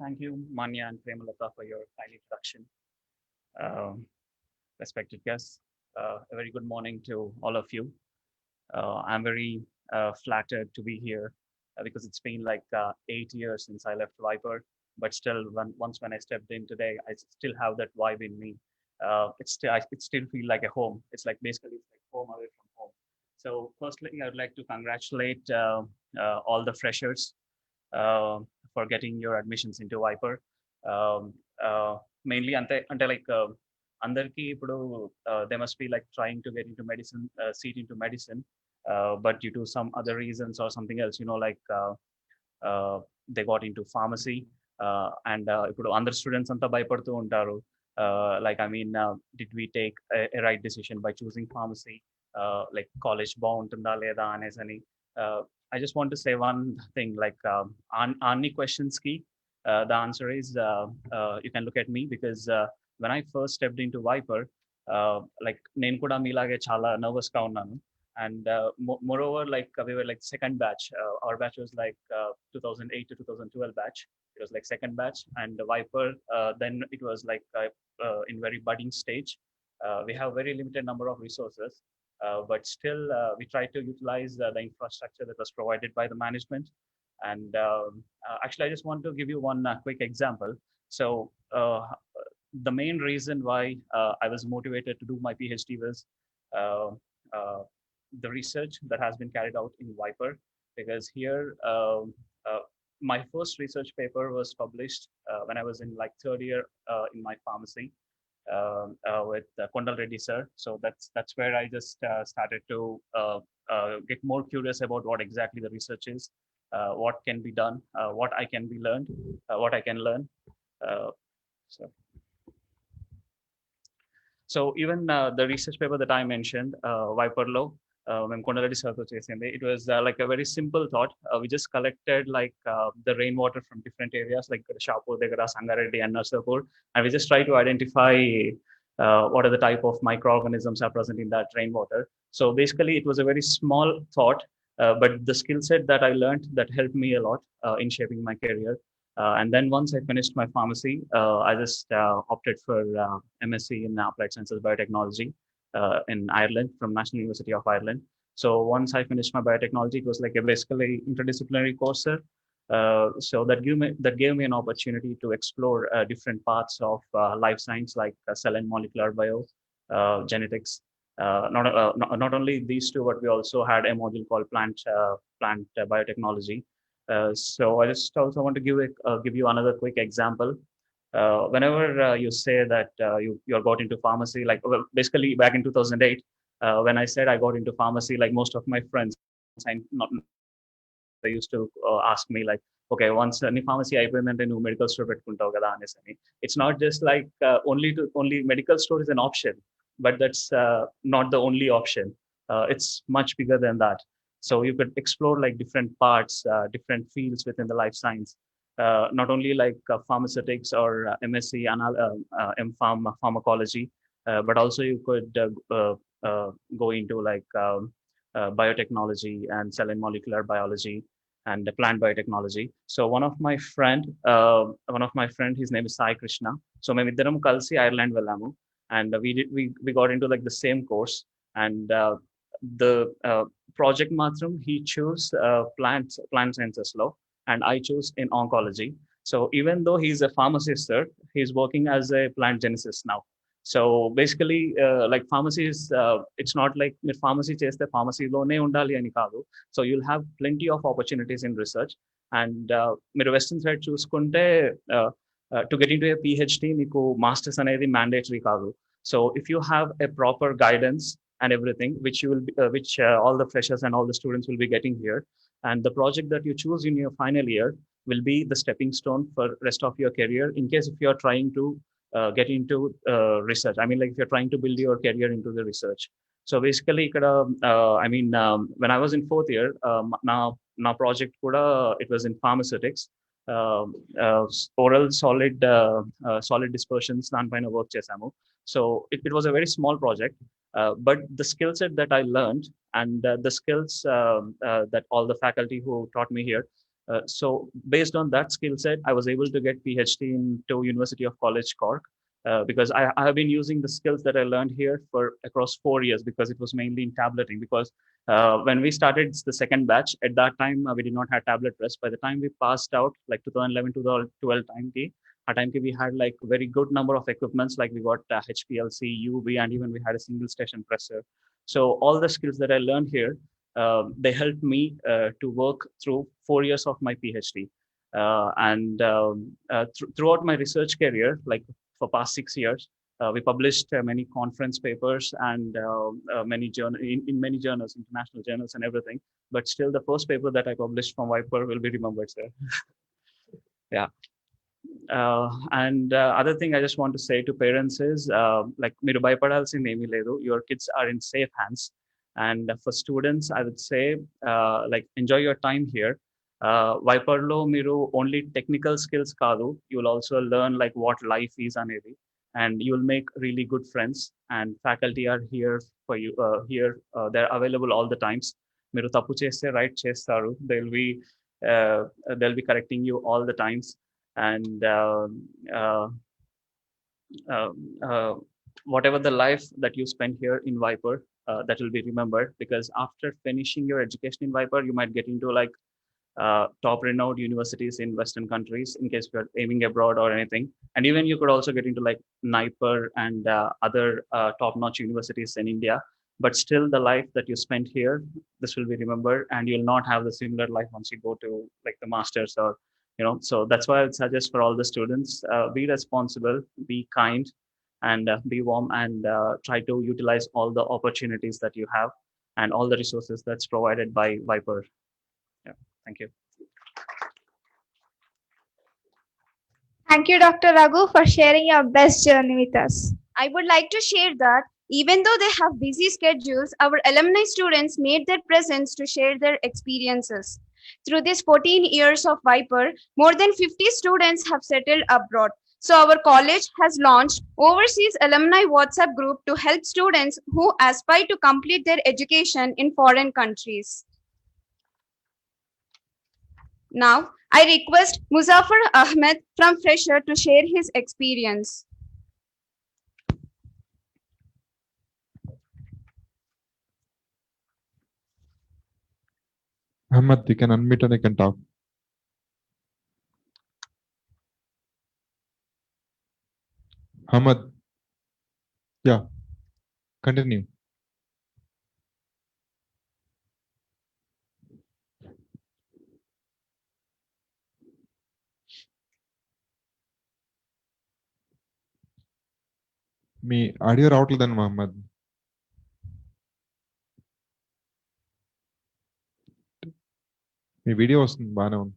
Thank you, Manya and Premalata, for your kind introduction. Respected guests, a very good morning to all of you. I'm very flattered to be here because it's been like 8 years since I left Viper, but still, once when I stepped in today, I still have that vibe in me. It still feel like a home. It's like basically it's like home away from home. So firstly, I would like to congratulate all the freshers for getting your admissions into Viper. Mainly అంటే like అందరికీ ఇప్పుడు they must be like trying to get in to medicine seat in to medicine but due to some other reasons or something else like they got in to pharmacy and ఇప్పుడు అందరు students అంతా భయపడుతూ ఉంటారు like I mean did we take right decision by choosing pharmacy like college బాగుంటుందా లేదా అనేసి అని I just want to say one thing like on any questions key the answer is you can look at me because when I first stepped into Viper like నేను కూడా మీలాగే చాలా nervous గా ఉన్నాను and moreover like we were like second batch our batch was like 2008 to 2012 batch it was like second batch and the Viper then it was like in very budding stage we have very limited number of resources but still we try to utilize the infrastructure that was provided by the management and actually I just want to give you one quick example so the main reason why I was motivated to do my PhD was uh, uh, the research that has been carried out in Viper because here my first research paper was published when I was in like third year in my pharmacy with Kondal Reddy sir. So that's where I just started to get more curious about what exactly the research is, what can be done, what I can be learned, what I can learn. So so even the research paper that I mentioned, Viper Law, when Kondareddy sir తో చేసింది, it was like a very simple thought. We just collected like the rainwater from different areas like Shapur, Degara, Sangareddy and Narsapur, and we just try to identify what are the type of microorganisms are present in that rainwater. So basically it was a very small thought, but the skill set that I learned that helped me a lot in shaping my career. And then once I finished my pharmacy, I just opted for MSc in Applied Sciences Biotechnology in Ireland from National University of Ireland. So once I finished my biotechnology, it was like a basically interdisciplinary course. So that gave me an opportunity to explore different parts of life science like cell and molecular bio, genetics. Not only these two, but we also had a module called plant biotechnology. So I just also want to give you another quick example. Whenever you say that you got into pharmacy, like well, basically back in 2008, when I said I got into pharmacy, like most of my friends, they used to ask me like, okay, once any pharmacy అయిపోయిందంటే నువ్వు medical store పెట్టుకుంటావు కదా అనేసి. It's not just like only medical store is an option, but that's not the only option. It's much bigger than that. So you could explore like different parts, different fields within the life science. Not only like pharmaceutics or MSc M-Pharm pharmacology, but also you could go into like biotechnology and cell and molecular biology and plant biotechnology. So one of my friend, his name is Sai Krishna. So మేమిద్దరం కలిసి Ireland వెళ్ళాము and we got into like the same course and the project matram he chose plant sciences law and I chose in oncology. So even though he's a pharmacist sir, he's working as a plant geneticist now. So basically like pharmacy is it's not like మీరు pharmacy చేస్తే pharmacyలోనే ఉండాలి అని కాదు. So you'll have plenty of opportunities in research and మీరు western side చూసుకుంటే to get into a PhD మీకు masters అనేది mandatory కాదు. So if you have a proper guidance and everything which you will be, which all the freshers and all the students will be getting here, and the project that you choose in your final year will be the stepping stone for rest of your career in case if you are trying to get into research. I mean like if you're trying to build your career into the research. So basically I mean when I was in fourth year na project kuda it was in pharmaceutics, oral solid dispersions దానిపైన work చేసాము. So it was a very small project, but the skill set that I learned and the skills that all the faculty who taught me here, so based on that skill set, I was able to get PhD into University of College Cork because I have been using the skills that I learned here for across 4 years because it was mainly in tableting. Because when we started the second batch, at that time we did not have tablet press. By the time we passed out, like 2011 to 2012 time we had like very good number of equipments, like we got HPLC, UV, and even we had a single station presser. So all the skills that I learned here, they helped me to work through 4 years of my PhD. Throughout my research career, like for past 6 years, we published many conference papers and in many journals, international journals and everything. But still, the first paper that I published from Viper will be remembered, sir. Yeah. And other thing I just want to say to parents is like మీరు భయపడాల్సింది ఏమీ లేదు. Your kids are in safe hands. And for students, I would say like enjoy your time here. Viperలో మీరు only technical skills కాదు, you will also learn like what life is అనేది, and you will make really good friends. And faculty are here for you. They're available all the times. మీరు తప్పు చేస్తే right చేస్తారు. They'll be correcting you all the times. And whatever the life that you spend here in Viper, that will be remembered, because after finishing your education in Viper, you might get into like top renowned universities in Western countries in case you're aiming abroad or anything. And even you could also get into like NIPER and other top-notch universities in India. But still, the life that you spent here, this will be remembered, and you'll not have the similar life once you go to like the masters or so that's why I would suggest for all the students, be responsible, be kind, and be warm, and try to utilize all the opportunities that you have and all the resources that's provided by Viper. Yeah, thank you. Thank you, Dr. Raghu, for sharing your best journey with us. I would like to share that even though they have busy schedules, our alumni students made their presence to share their experiences. Through these 14 years of Viper, more than 50 students have settled abroad. So our college has launched Overseas Alumni WhatsApp group to help students who aspire to complete their education in foreign countries. Now, I request Muzaffar Ahmed from Fresher to share his experience. Ahmed, you can unmute and you can talk. Ahmed. Yeah. Continue. Me audio రావట్లేదండి మహమ్మద్. మీ video వస్తుంది బాగానే ఉంది.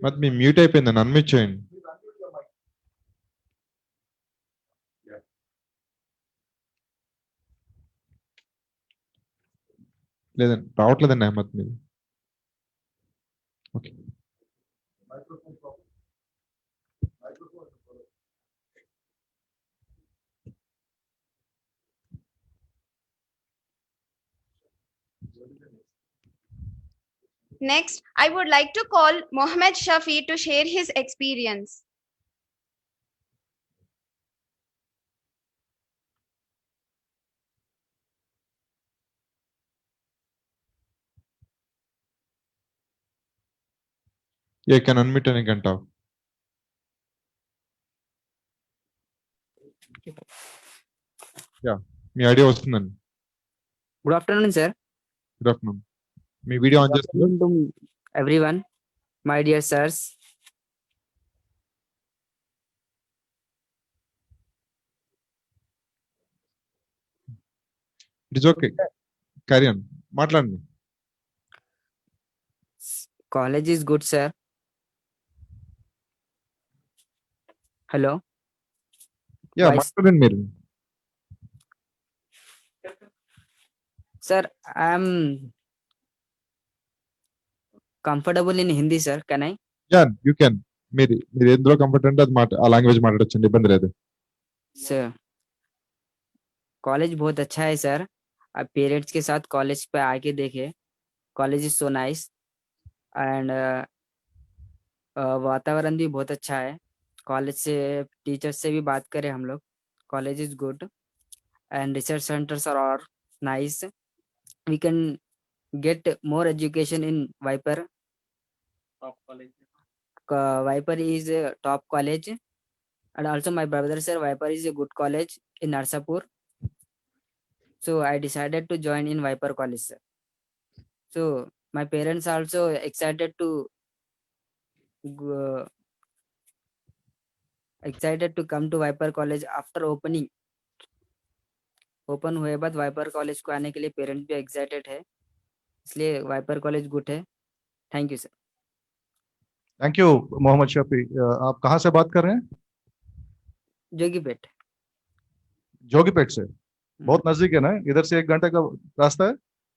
మరి మీ mute అయిపోయిందని unmute చేయండి. లేదండి రావట్లేదండి అహ్మద్ మీరు. Okay. Next, I would like to call Mohammed Shafi to share his experience. Yeah, you can unmute and you can talk. Yeah, me idea వస్తుందండి. Good afternoon, sir. Good afternoon. Me video on Good చేస్తారు. afternoon to everyone, my dear sirs. It's okay. Carry on. మాట్లాడండి. College is good, sir. Hello. Yeah Vice- మాట్లాడండి మీరు. Sir, I am comfortable in Hindi, sir. Can I? Yeah you can. మీరు ఎందులో comfort అంటే అది ఆ language మాట్లాడొచ్చండి, ఇబ్బంది లేదు. Sir, कॉलेज बहुत अच्छा है सर. आप पेरेंट्स के साथ कॉलेज पे आके देखे. College is so nice and वातावरण भी बहुत अच्छा है. कॉलेज से टीचर्स से भी बात करें हम लोग. College is good and research centres are और nice. We can get more education in Viper Viper is a top college, and also my brother sir, Viper is a good college in Narsapur. So I decided to join in Viper College, sir. So my parents also excited to come to Viper College after opening. Open हुए बाद wiper college को आने के लिए parents भी excited है, इसलिए Viper college good है. Thank you sir. Thank you Mohammed Shafi. आप कहाँ से बात कर रहे हैं? जोगीपेट. जोगीपेट से? बहुत नजदीक है ना, इधर से 1 घंटे का रास्ता है.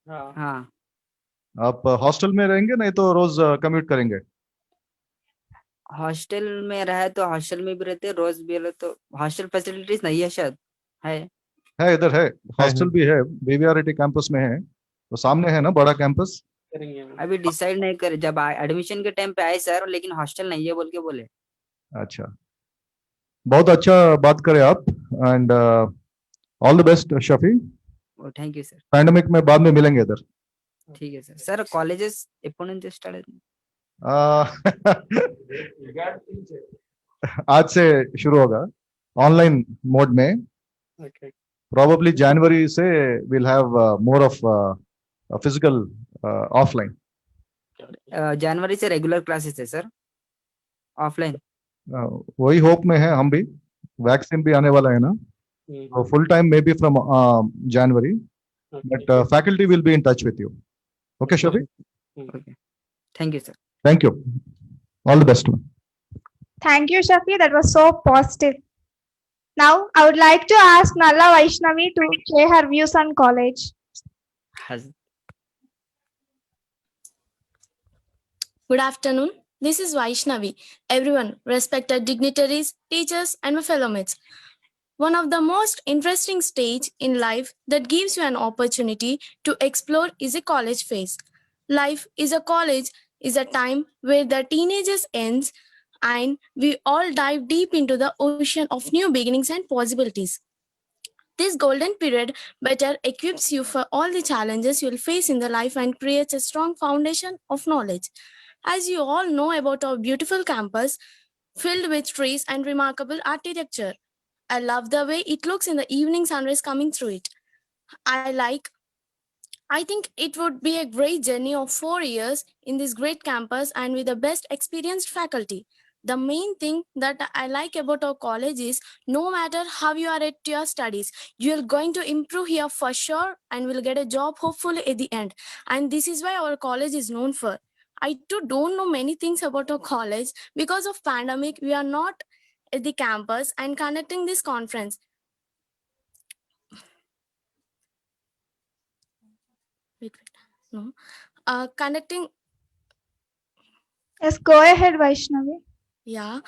हाँ. आप हॉस्टल में रहेंगे, नहीं तो रोज कम्यूट करेंगे? हॉस्टल में रहे तो हॉस्टल में भी रहते, रोज भी रहे तो हॉस्टल फैसिलिटीज नहीं है, शायद है इधर है, हॉस्टल भी है, बीवीआरटी कैंपस में है, तो सामने है ना बड़ा कैंपस. अभी डिसाइड नहीं करे, जब एडमिशन के टाइम पे आए सर, लेकिन हॉस्टल नहीं है बोल के बोले. अच्छा, बहुत अच्छा बात करें आप. And all the best Shafi. Thank you sir. Pandemic में बाद में मिलेंगे इधर. ठीक है सर. सर कॉलेजेस ఎప్పటి నుంచి స్టార్ట్ అవుతుంది? आज से शुरू होगा ऑनलाइन मोड में. Probably January से we'll have more of physical offline. जनवरी से रेगुलर क्लासेस है सर, ऑफलाइन. वही होप में है हम भी. वैक्सीन भी आने वाला है ना, so full time maybe from January, but faculty will be in touch with you. Okay, Shafi? Okay. Thank you, sir. Thank you. All the best. Thank you, Shafi. That was so positive. Now, I would like to ask Nalla Vaishnavi to share her views on college. Good afternoon. This is Vaishnavi. Everyone, respected dignitaries, teachers, and my fellow mates. One of the most interesting stage in life that gives you an opportunity to explore is a college phase. Life is a college is a time where the teenagers ends and we all dive deep into the ocean of new beginnings and possibilities. This golden period better equips you for all the challenges you'll face in the life and creates a strong foundation of knowledge. As you all know about our beautiful campus filled with trees and remarkable architecture. I love the way it looks in the evening sunrise coming through it. I think it would be a great journey of 4 years in this great campus and with the best experienced faculty. The main thing that I like about our college is no matter how you are at your studies, you are going to improve here for sure and will get a job hopefully at the end. And this is why our college is known for. I too don't know many things about our college. Because of pandemic, we are not at the campus and conducting this conference. Conducting. Yes, go ahead, Vaishnavi. Yeah.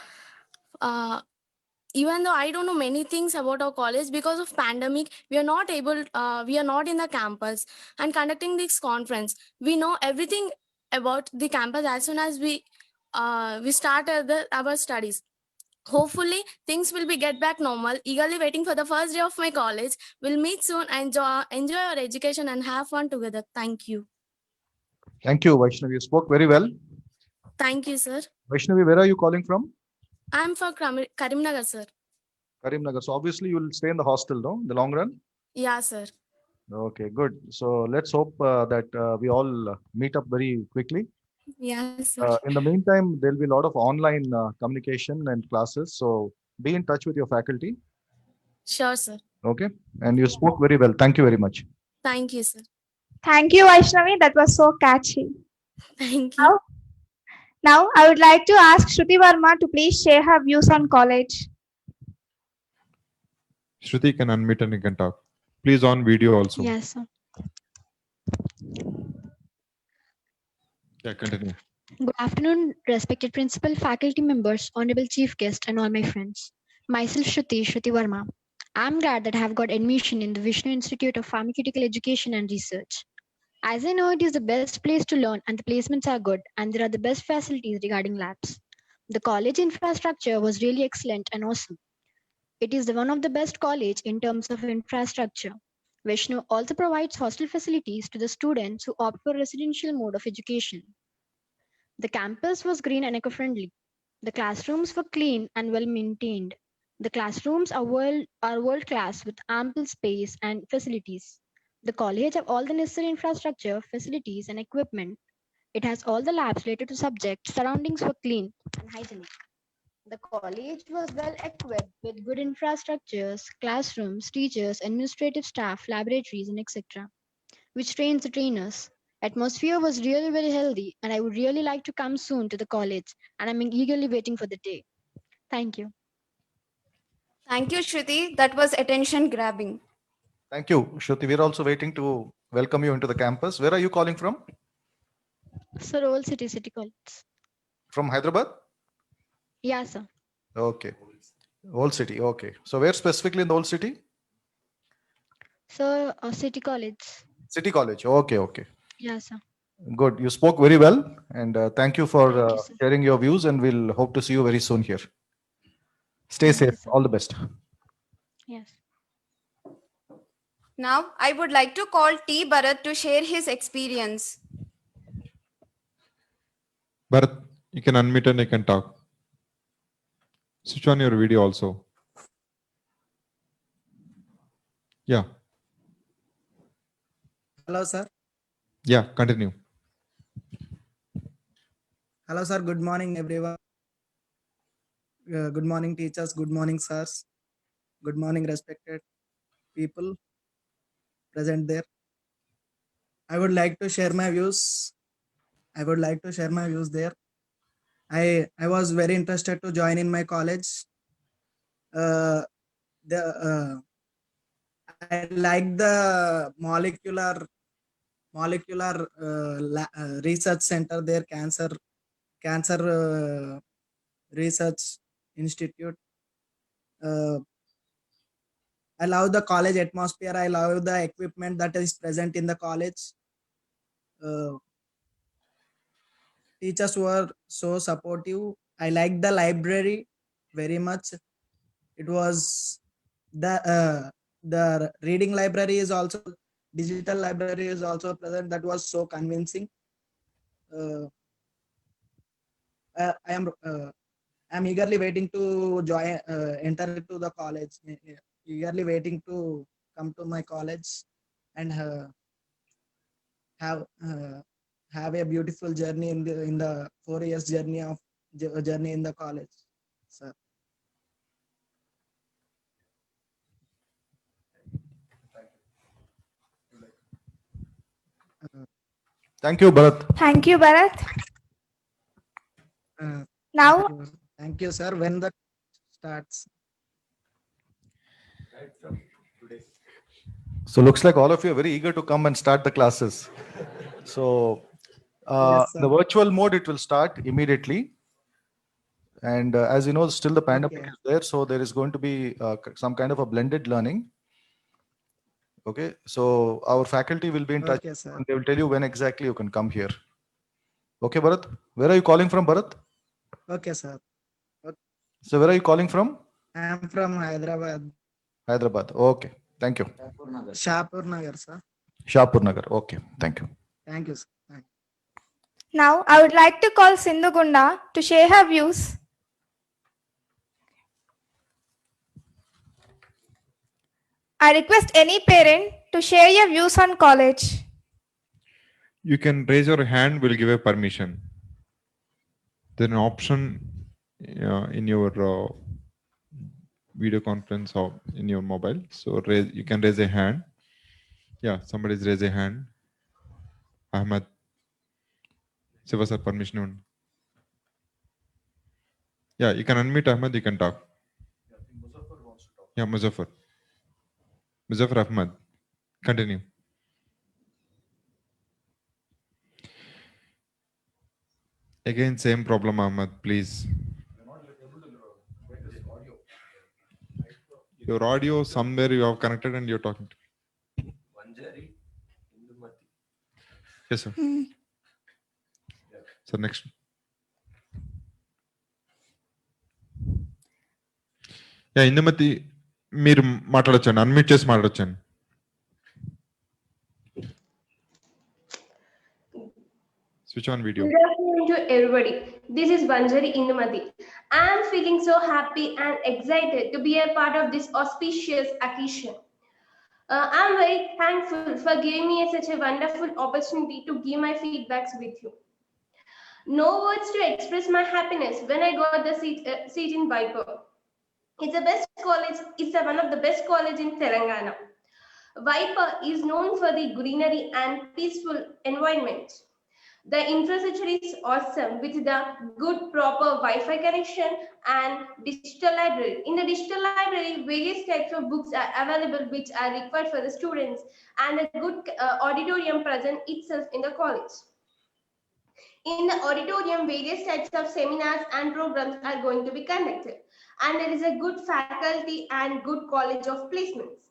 Even though I don't know many things about our college, because of pandemic, we are not in the campus and conducting this conference. We know everything about the campus as soon as we start our studies. Hopefully, things will be get back normal. Eagerly waiting for the first day of my college. We'll meet soon and enjoy our education and have fun together. Thank you. Thank you, Vaishnavi. You spoke very well. Thank you, sir. Vaishnavi, where are you calling from? I'm from Karimnagar, sir. Karimnagar. So obviously you will stay in the hostel, no? In the long run? Yeah, sir. Okay, good. So let's hope that we all meet up very quickly. Yes, sir. In the meantime, there'll be a lot of online communication and classes. So be in touch with your faculty. Sure, sir. Okay. And you spoke very well. Thank you very much. Thank you, sir. Thank you, Vaishnavi. That was so catchy. Thank you. Now, I would like to ask Shruti Verma to please share her views on college. Shruti can unmute and you can talk. Please on video also. Yes, sir. Yeah, continue. Good afternoon, respected principal, faculty members, honorable chief guest, and all my friends. Myself, Shruti Verma. I'm glad that I have got admission in the Vishnu Institute of Pharmaceutical Education and Research. As I know, it is the best place to learn and the placements are good and there are the best facilities regarding labs. The college infrastructure was really excellent and awesome. It is one of the best college in terms of infrastructure. Vishnu also provides hostel facilities to the students who opt for residential mode of education. The campus was green and eco-friendly. The classrooms were clean and well maintained. The classrooms are world class with ample space and facilities. The college have all the necessary infrastructure, facilities, and equipment. It has all the labs related to subjects. Surroundings were clean and hygienic. The college was well equipped with good infrastructures, classrooms, teachers, administrative staff, laboratories, and etc., which trains the trainers. Atmosphere was really very healthy, and I would really like to come soon to the college, and I'm eagerly waiting for the day. Thank you. Thank you, Shruti. That was attention grabbing. Thank you, Shruti. We're also waiting to welcome you into the campus. Where are you calling from? Sir, Old City College. From Hyderabad? Yeah, sir. Okay. Old City. Okay. So where specifically in the Old City? Sir, City College. City College. Okay. Okay. Yeah, sir. Good. You spoke very well, and thank you for Thank you, sir. sharing your views. And we'll hope to see you very soon here. Stay Thank you, safe. sir. All the best. Yes. Now, I would like to call T. Bharat to share his experience. Bharat, you can unmute and you can talk. Switch on your video also. Yeah. Hello, sir. Yeah, continue. Hello, sir. Good morning, everyone. Good morning, teachers. Good morning, sirs. Good morning, respected people present there. I would like to share my views. There. I was very interested to join in my college. I like the molecular research center there, cancer research institute. I love the college atmosphere. I love the equipment that is present in the college. Teachers were so supportive. I like the library very much. It was the reading library is also, digital library is also present. That was so convincing. I'm eagerly waiting to join, enter into the college. Eagerly waiting to come to my college and have a beautiful journey in the 4 years journey in the college, sir. Thank you, Bharat. Thank you, Bharat. Now, Thank you, sir. When the starts? So looks like all of you are very eager to come and start the classes. So Yes, sir. the virtual mode, it will start immediately. And as you know, still the pandemic Okay. is there. So there is going to be some kind of a blended learning. Okay. So our faculty will be in touch Okay, sir. and they will tell you when exactly you can come here. Okay, Bharat? Where are you calling from, Bharat? Okay, sir. So where are you calling from? I am from Hyderabad, Hyderabad. Okay. Thank you. Shapur Nagar, sir. Shapur Nagar. Okay. Thank you. Thank you, sir. now I would like to call Sindhu Gunda to share her views. I request any parent to share your views on college. You can raise your hand, we'll give a permission. There's an option in your video conference or in your mobile. So you can raise a hand. Yeah, somebody's raised a hand. Ahmad. Give us a permission. Yeah, you can unmute Ahmad, you can talk. Yeah, Muzaffar. Muzaffar Ahmad. Continue. Again, same problem, Ahmad, please. Your audio somewhere you have connected and you're talking to. Yes, sir. So next. Yeah, Indumati, మీరు మాట్లాడొచ్చండి, unmute చేసి Switch on video. Good afternoon to everybody. This is Banjari Indumati. I am feeling so happy and excited to be a part of this auspicious occasion. I am very thankful for giving me such a wonderful opportunity to give my feedbacks with you. No words to express my happiness when I got the seat in Viper. It's the best college. It's one of the best college in Telangana. Viper is known for the greenery and peaceful environment. The infrastructure is awesome with the good proper Wi-Fi connection and digital library. In the digital library, various types of books are available which are required for the students, and a good auditorium present itself in the college. In the auditorium, various types of seminars and programs are going to be conducted, and there is a good faculty and good college of placements.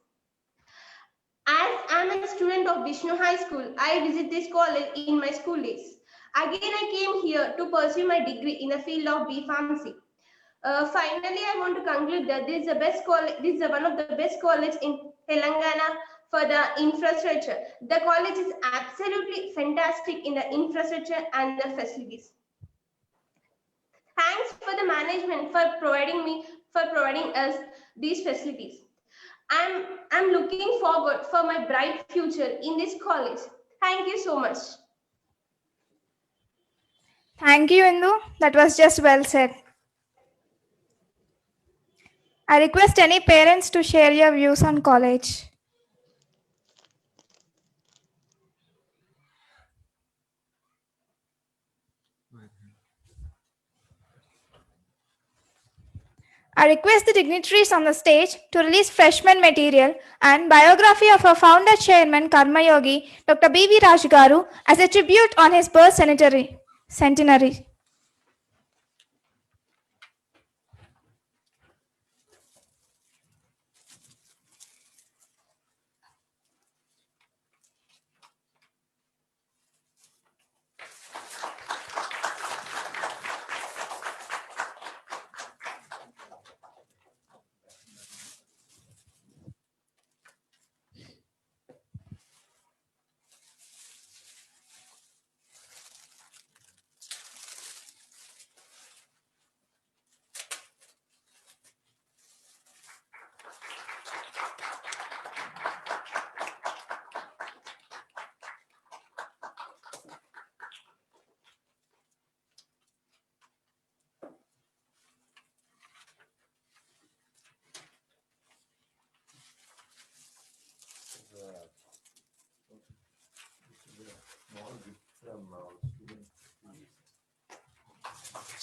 As I am a student of Vishnu High School, I visit this college in my school days. Again, I came here to pursue my degree in the field of B Pharmacy. Finally, I want to conclude that this is the best college. This is one of the best colleges in Telangana for the infrastructure. The college is absolutely fantastic in the infrastructure and the facilities. Thanks for the management for providing us these facilities. I'm looking forward for my bright future in this college. Thank you so much. Thank you, Indu. That was just well said. I request any parents to share your views on college. I request the dignitaries on the stage to release freshman material and biography of our founder chairman Karmayogi, Dr. B.V. Raj Garu, as a tribute on his birth centenary.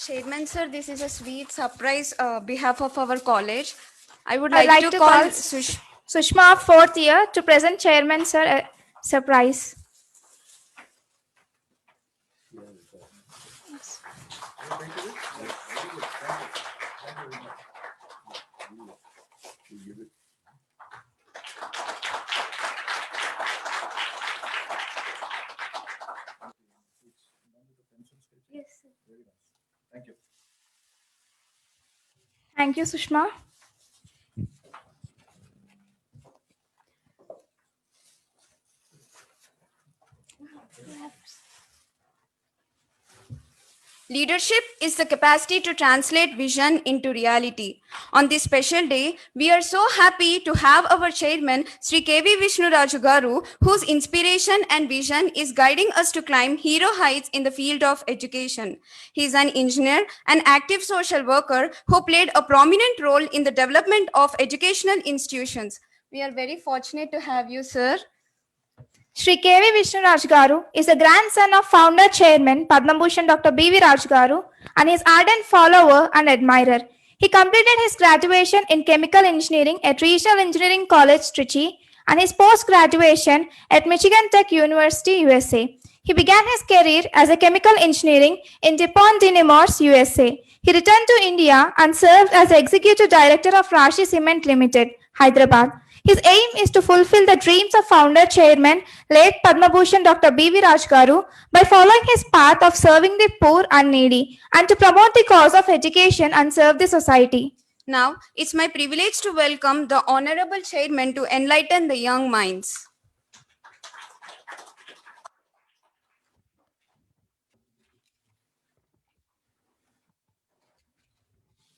Chairman sir, this is a sweet surprise behalf of our college. I would I'd like to call Sushma of 4th year to present chairman sir a surprise. Yes, sir. Thank you. Thank you, Sushma. Leadership is the capacity to translate vision into reality. On this special day, we are so happy to have our chairman, Sri K.V. Vishnu Raju Garu, whose inspiration and vision is guiding us to climb hero heights in the field of education. He is an engineer, an active social worker who played a prominent role in the development of educational institutions. We are very fortunate to have you, sir. Sri K.V. Vishnu Raj Garu is the grandson of founder chairman Padma Bhushan Dr. B.V. Raj Garu and is ardent follower and admirer. He completed his graduation in chemical engineering at Regional Engineering College, Trichy, and his post-graduation at Michigan Tech University, USA. He began his career as a chemical engineering in DuPont de Nemours, USA. He returned to India and served as the executive director of Rashi Cement Limited, Hyderabad. His aim is to fulfill the dreams of founder chairman, late Padma Bhushan Dr. B.V. Raj Garu by following his path of serving the poor and needy and to promote the cause of education and serve the society. Now, it's my privilege to welcome the Honorable Chairman to enlighten the young minds.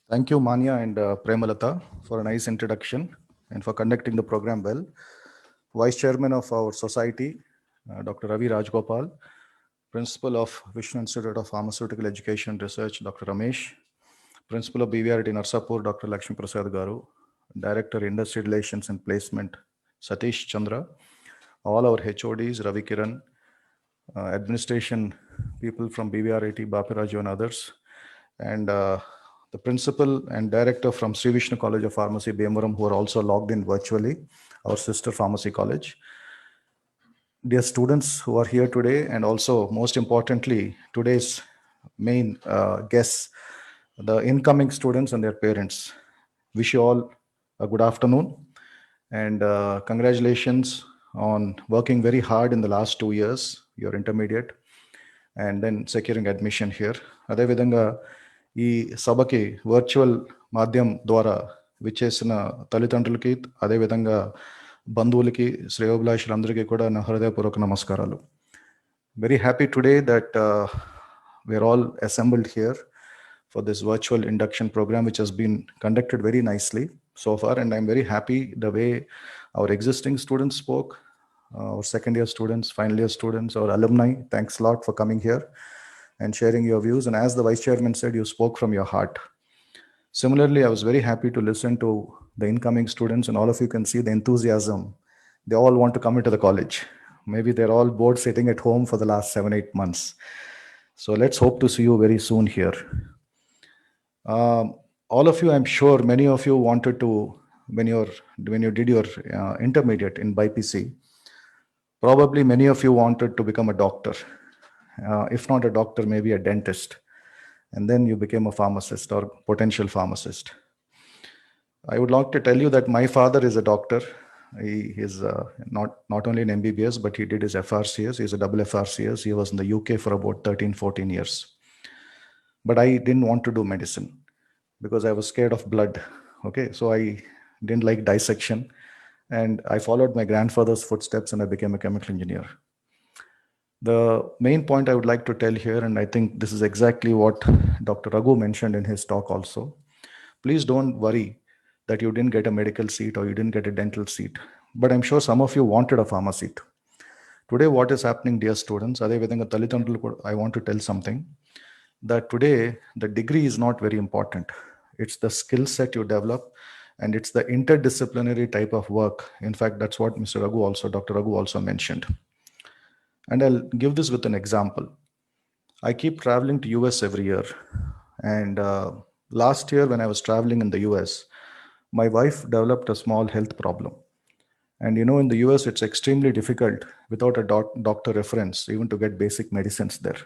Thank you, Manya and Premalata, for a nice introduction and for conducting the program well. Vice Chairman of our society, Dr. Ravi Rajgopal, Principal of Vishnu Institute of Pharmaceutical Education and Research, Dr. Ramesh, Principal of BVRT Narsapur, Dr. Lakshmi Prasad Garu, Director Industry Relations and Placement, Satish Chandra, all our HODs, Ravi Kiran, administration people from BVRT, Bapiraju and others, and the principal and director from Sri Vishnu College of Pharmacy, Bhimavaram, who are also logged in virtually, our sister pharmacy college. Dear students who are here today, and also most importantly, today's main guests, the incoming students and their parents. Wish you all a good afternoon and congratulations on working very hard in the last 2 years, your intermediate, and then securing admission here. అదేవిధంగా ఈ సభకి virtual మాధ్యం ద్వారా విచ్చేసిన తల్లిదండ్రులకి అదేవిధంగా బంధువులకి శ్రేయోభిలాషులందరికీ కూడా నా హృదయపూర్వక నమస్కారాలు. Very happy today that we're all assembled here for this virtual induction program, which has been conducted very nicely so far, and I'm very happy the way our existing students spoke, our second year students, final year students, our alumni. Thanks a lot for coming here and sharing your views. And as the Vice Chairman said, you spoke from your heart. Similarly, I was very happy to listen to the incoming students, and all of you can see the enthusiasm. They all want to come into the college. Maybe they're all bored sitting at home for the last 7-8 months. So let's hope to see you very soon here. All of you, I'm sure many of you wanted to, when you did your intermediate in BIPC, probably many of you wanted to become a doctor. If not a doctor, maybe a dentist. And then you became a pharmacist or potential pharmacist. I would like to tell you that my father is a doctor. He is not only an MBBS, but he did his FRCS. He's a double FRCS. He was in the UK for about 13, 14 years. But I didn't want to do medicine because I was scared of blood. Okay, so I didn't like dissection. And I followed my grandfather's footsteps and I became a chemical engineer. The main point I would like to tell here, and I think this is exactly what Dr. Raghu mentioned in his talk also. Please don't worry that you didn't get a medical seat or you didn't get a dental seat. But I'm sure some of you wanted a pharma seat. Today, what is happening, dear students, I want to tell something, that today the degree is not very important. It's the skill set you develop, and it's the interdisciplinary type of work. In fact, that's what Dr. Raghu also mentioned. And I'll give this with an example. I keep traveling to US every year. And last year when I was traveling in the US, my wife developed a small health problem. And in the US, it's extremely difficult without a doctor reference, even to get basic medicines there.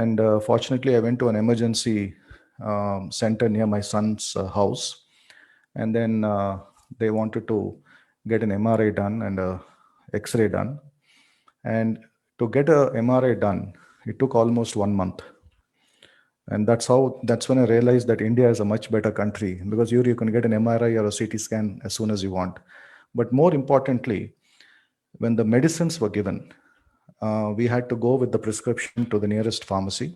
And fortunately, I went to an emergency center near my son's house. And then they wanted to get an MRI done and a X-ray done. And to get a MRI done, it took almost 1 month. And that's when I realized that India is a much better country, because here you can get an MRI or a CT scan as soon as you want. But more importantly, when the medicines were given, we had to go with the prescription to the nearest pharmacy.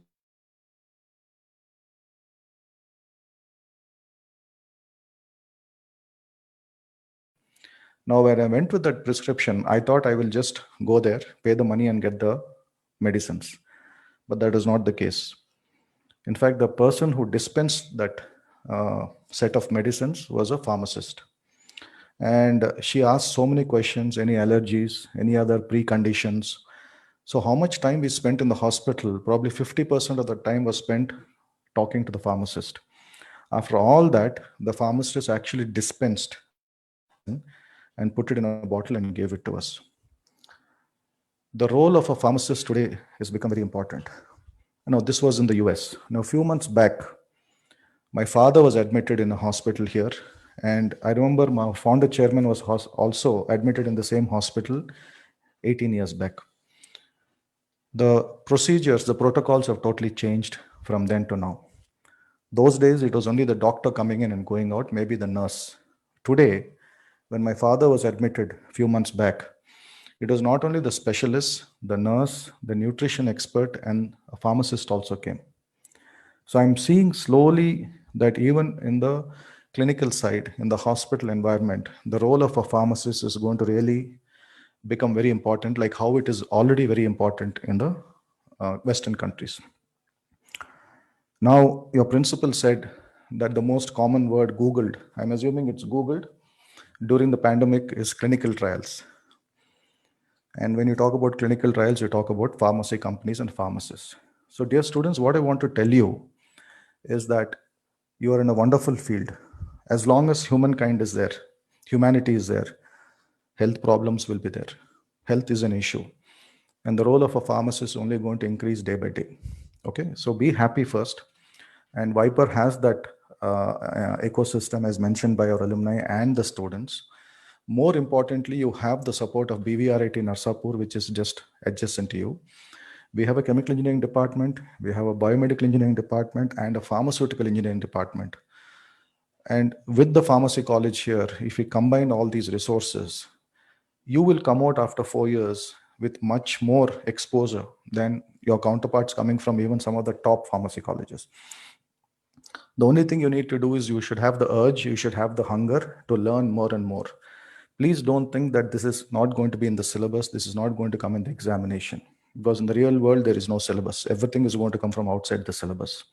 Now, when I went with that prescription, I thought I will just go there, pay the money and get the medicines. But that is not the case. In fact, the person who dispensed that set of medicines was a pharmacist. And she asked so many questions, any allergies, any other preconditions. So how much time we spent in the hospital, probably 50% of the time was spent talking to the pharmacist. After all that, the pharmacist actually dispensed and put it in a bottle and gave it to us. The role of a pharmacist today has become very important. Now, this was in the US. Now, a few months back, my father was admitted in a hospital here. And I remember my founder chairman was also admitted in the same hospital 18 years back. The procedures, the protocols have totally changed from then to now. Those days, it was only the doctor coming in and going out, maybe the nurse. Today, when my father was admitted a few months back, it was not only the specialist, the nurse, the nutrition expert, and a pharmacist also came. So I'm seeing slowly that even in the clinical side, in the hospital environment, the role of a pharmacist is going to really become very important, like how it is already very important in the Western countries. Now, your principal said that the most common word Googled, I'm assuming it's Googled, during the pandemic is clinical trials. And when you talk about clinical trials, you talk about pharmacy companies and pharmacists. So, dear students, what I want to tell you is that you are in a wonderful field. As long as humankind is there, humanity is there, health problems will be there. Health is an issue. And the role of a pharmacist is only going to increase day by day. Okay, so be happy first. And Viper has that ecosystem as mentioned by our alumni and the students. More importantly, you have the support of BVRIT Narsapur, which is just adjacent to you. We have a chemical engineering department, we have a biomedical engineering department, and a pharmaceutical engineering department. And with the pharmacy college here, if we combine all these resources, you will come out after 4 years with much more exposure than your counterparts coming from even some of the top pharmacy colleges. The only thing you need to do is you should have the urge, you should have the hunger to learn more and more. Please don't think that this is not going to be in the syllabus, this is not going to come in the examination. Because in the real world, there is no syllabus. Everything is going to come from outside the syllabus.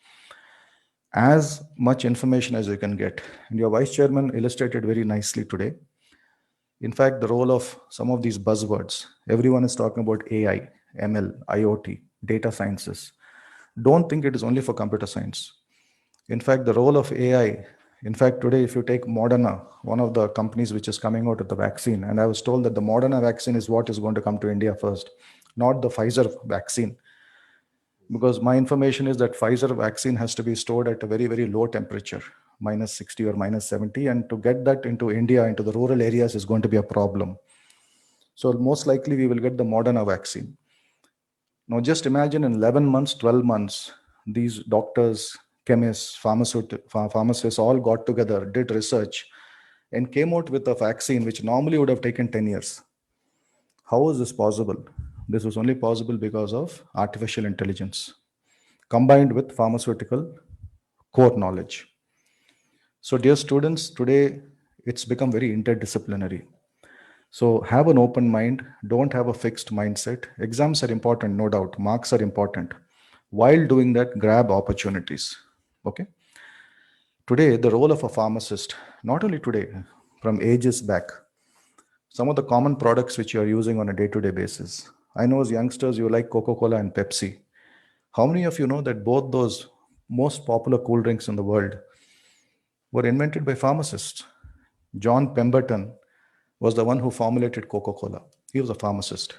As much information as you can get. And your vice chairman illustrated very nicely today. In fact, the role of some of these buzzwords, everyone is talking about AI, ML, IoT, data sciences. Don't think it is only for computer science. In fact, the role of AI, in fact, today, if you take Moderna, one of the companies which is coming out with the vaccine, and I was told that the Moderna vaccine is what is going to come to India first, not the Pfizer vaccine. Because my information is that Pfizer vaccine has to be stored at a very, very low temperature, minus 60 or minus 70. And to get that into India, into the rural areas is going to be a problem. So most likely we will get the Moderna vaccine. Now just imagine in 11 months, 12 months, these doctors, chemists, pharmacists all got together, did research, and came out with a vaccine which normally would have taken 10 years. How is this possible? This was only possible because of artificial intelligence combined with pharmaceutical core knowledge. So dear students, today it's become very interdisciplinary. So have an open mind, don't have a fixed mindset. Exams are important, no doubt. Marks are important. While doing that, grab opportunities. Okay. Today, the role of a pharmacist, not only today, from ages back, some of the common products which you are using on a day-to-day basis. I know as youngsters, you like Coca-Cola and Pepsi. How many of you know that both those most popular cool drinks in the world were invented by pharmacists? John Pemberton was the one who formulated Coca-Cola. He was a pharmacist.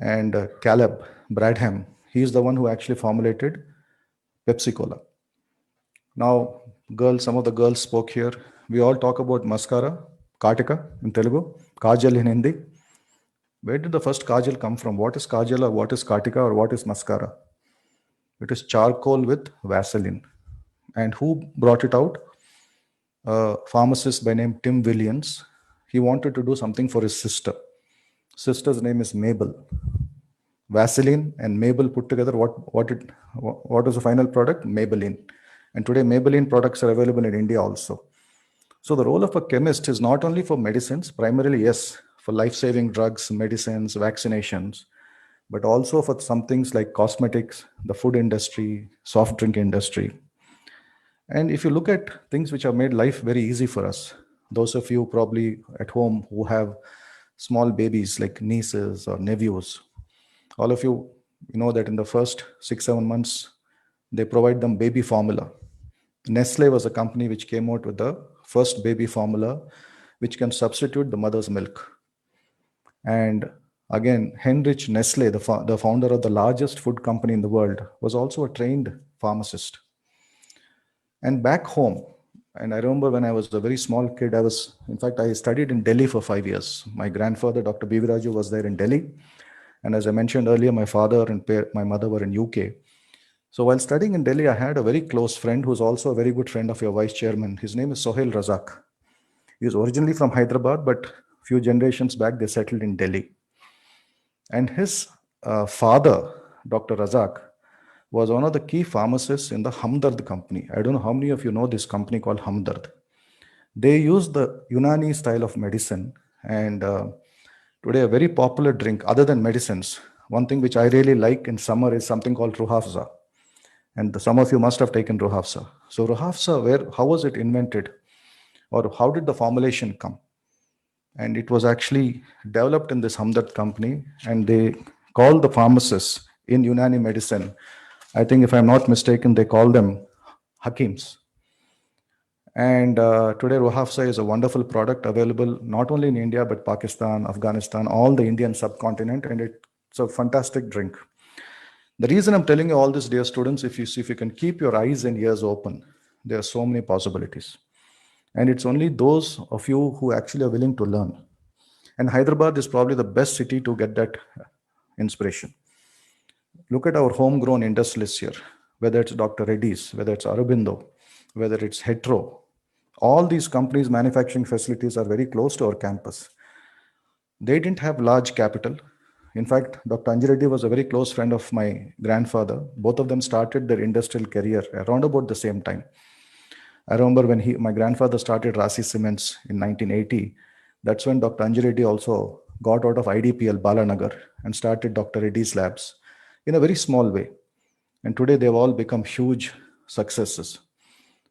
And Caleb Bradham, he is the one who actually formulated Pepsi-Cola. Now, girls, some of the girls spoke here. We all talk about mascara, Kartika in Telugu, Kajal in Hindi. Where did the first Kajal come from? What is Kajal or what is Kartika or what is mascara? It is charcoal with Vaseline. And who brought it out? A pharmacist by name Tim Williams. He wanted to do something for his sister. Sister's name is Mabel. Vaseline and Mabel put together, what was the final product? Maybelline. And today Maybelline products are available in India also. So the role of a chemist is not only for medicines, primarily yes, for life-saving drugs, medicines, vaccinations, but also for some things like cosmetics, the food industry, soft drink industry. And if you look at things which have made life very easy for us, those of you probably at home who have small babies like nieces or nephews, all of you know that in the first 6-7 months, they provide them baby formula. Nestle was a company which came out with the first baby formula, which can substitute the mother's milk. And again, Heinrich Nestle, the founder of the largest food company in the world, was also a trained pharmacist. And back home, and I remember when I was a very small kid, I studied in Delhi for 5 years. My grandfather, Dr. B.V. Raju, was there in Delhi. And as I mentioned earlier, my father and my mother were in UK. So while studying in Delhi, I had a very close friend who's also a very good friend of your vice chairman. His name is Sohail Razak. He was originally from Hyderabad, but a few generations back, they settled in Delhi. And his father, Dr. Razak, was one of the key pharmacists in the Hamdard company. I don't know how many of you know this company called Hamdard. They use the Unani style of medicine, and today a very popular drink other than medicines. One thing which I really like in summer is something called Ruh Afza. And some of you must have taken Ruh Afza. So Ruh Afza, how was it invented? Or how did the formulation come? And it was actually developed in this Hamdard company, and they call the pharmacists in Unani medicine, I think if I'm not mistaken, they call them Hakims. And today Ruh Afza is a wonderful product available not only in India, but Pakistan, Afghanistan, all the Indian subcontinent, and it's a fantastic drink. The reason I'm telling you all this, dear students, if you can keep your eyes and ears open, there are so many possibilities. And it's only those of you who actually are willing to learn. And Hyderabad is probably the best city to get that inspiration. Look at our homegrown industrialists here, whether it's Dr. Reddy's, whether it's Aurobindo, whether it's Hetero. All these companies' manufacturing facilities are very close to our campus. They didn't have large capital. In fact, Dr. Anji Reddy was a very close friend of my grandfather. Both of them started their industrial career around about the same time. I remember when my grandfather started Rasi Cements in 1980, that's when Dr. Anji Reddy also got out of IDPL Balanagar and started Dr. Reddy's Labs in a very small way. And today they've all become huge successes.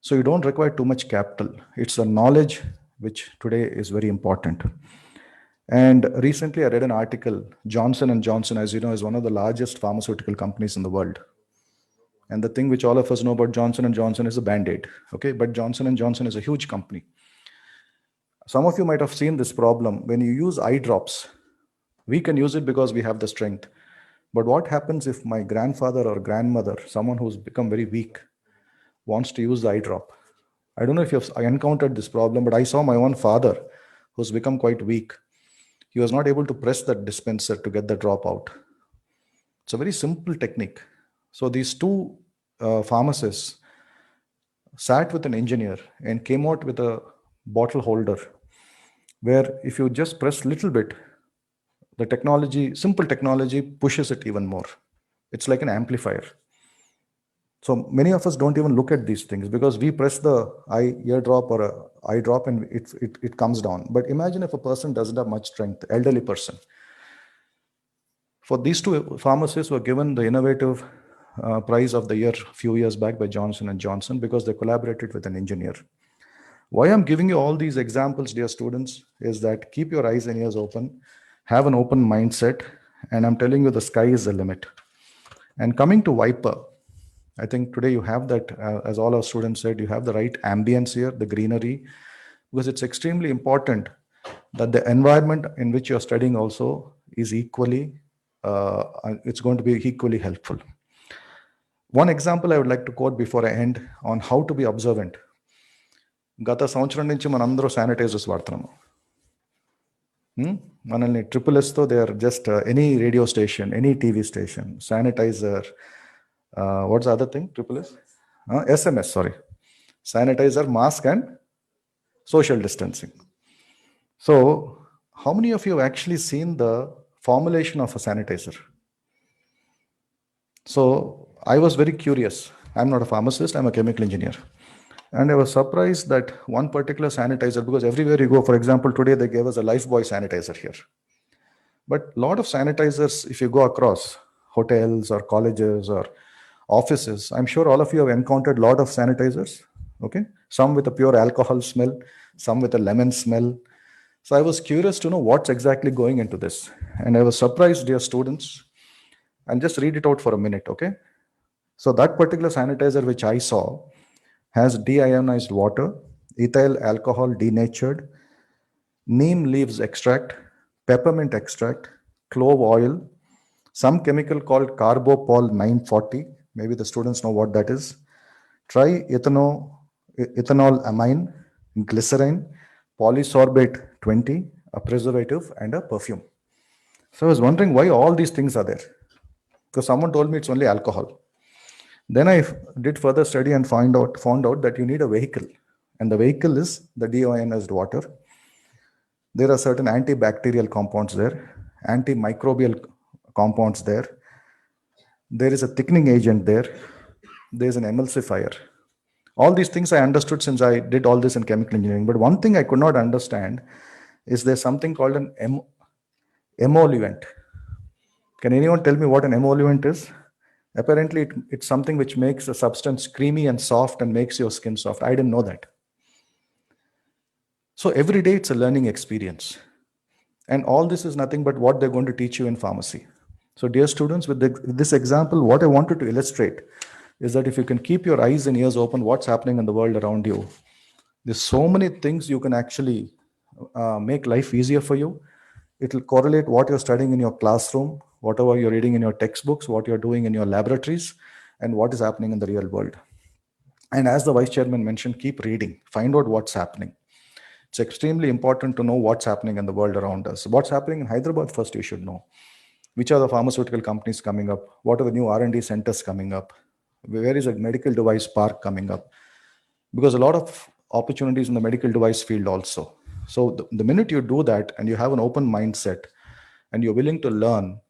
So you don't require too much capital. It's the knowledge which today is very important. And recently I read an article, Johnson & Johnson, as you know, is one of the largest pharmaceutical companies in the world. And the thing which all of us know about Johnson & Johnson is a Band-Aid, okay? But Johnson & Johnson is a huge company. Some of you might have seen this problem. When you use eye drops, we can use it because we have the strength. But what happens if my grandfather or grandmother, someone who's become very weak, wants to use the eye drop? I don't know if you've encountered this problem, but I saw my own father who's become quite weak. He was not able to press that dispenser to get the drop out. It's a very simple technique. So these two pharmacists sat with an engineer and came out with a bottle holder where if you just press a little bit, the technology, simple technology, pushes it even more. It's like an amplifier. So many of us don't even look at these things because we press the eardrop or a eye drop and it comes down. But imagine if a person doesn't have much strength, elderly person. For these two pharmacists were given the innovative prize of the year a few years back by Johnson & Johnson because they collaborated with an engineer. Why I'm giving you all these examples, dear students, is that keep your eyes and ears open, have an open mindset, and I'm telling you the sky is the limit. And coming to Viper, I think today you have that, as all our students said, you have the right ambience here, the greenery, because it's extremely important that the environment in which you're studying also is equally, it's going to be equally helpful. One example I would like to quote before I end on how to be observant. గత సంవత్సరం నుంచి మనందరూ sanitizers వాడుతున్నాము. మనల్ని SSSతో they are just any radio station, any TV station, sanitizer, what's other thing SSS? SMS, sorry. Sanitizer, mask and social distancing. So how many of you have actually seen the formulation of a sanitizer? So I was very curious. I'm not a pharmacist, I'm a chemical engineer. And I was surprised that one particular sanitizer, because everywhere you go, for example, today they gave us a Lifebuoy sanitizer here. But a lot of sanitizers, if you go across hotels or colleges or offices, I'm sure all of you have encountered a lot of sanitizers, okay? Some with a pure alcohol smell, some with a lemon smell. So I was curious to know what's exactly going into this. And I was surprised, dear students. I'll just read it out for a minute, okay? So that particular sanitizer which I saw has deionized water, ethyl alcohol denatured, neem leaves extract, peppermint extract, clove oil, some chemical called carbopol 940. Maybe the students know what that is. Ethanol amine, glycerin, polysorbate 20, a preservative, and a perfume. So I was wondering why all these things are there. Because someone told me it's only alcohol. Then I did further study and found out that you need a vehicle. And the vehicle is the deionized water. There are certain antibacterial compounds there, antimicrobial compounds there. there is a thickening agent there, there's an emulsifier. All these things I understood since I did all this in chemical engineering. But one thing I could not understand is there's something called an emoluent. Can anyone tell me what an emoluent is? Apparently, it's something which makes a substance creamy and soft and makes your skin soft. I didn't know that. So every day it's a learning experience. And all this is nothing but what they're going to teach you in pharmacy. So dear students, with this example, what I wanted to illustrate is that if you can keep your eyes and ears open, what's happening in the world around you, there's so many things you can actually make life easier for you. It will correlate what you're studying in your classroom, whatever you're reading in your textbooks, what you're doing in your laboratories, and what is happening in the real world. And as the Vice Chairman mentioned, keep reading, find out what's happening. It's extremely important to know what's happening in the world around us. What's happening in Hyderabad first you should know. Which are the pharmaceutical companies coming up? What are the new R&D centers coming up? Where is a medical device park coming up? Because a lot of opportunities in the medical device field also. So the minute you do that and you have an open mindset and you're willing to learn,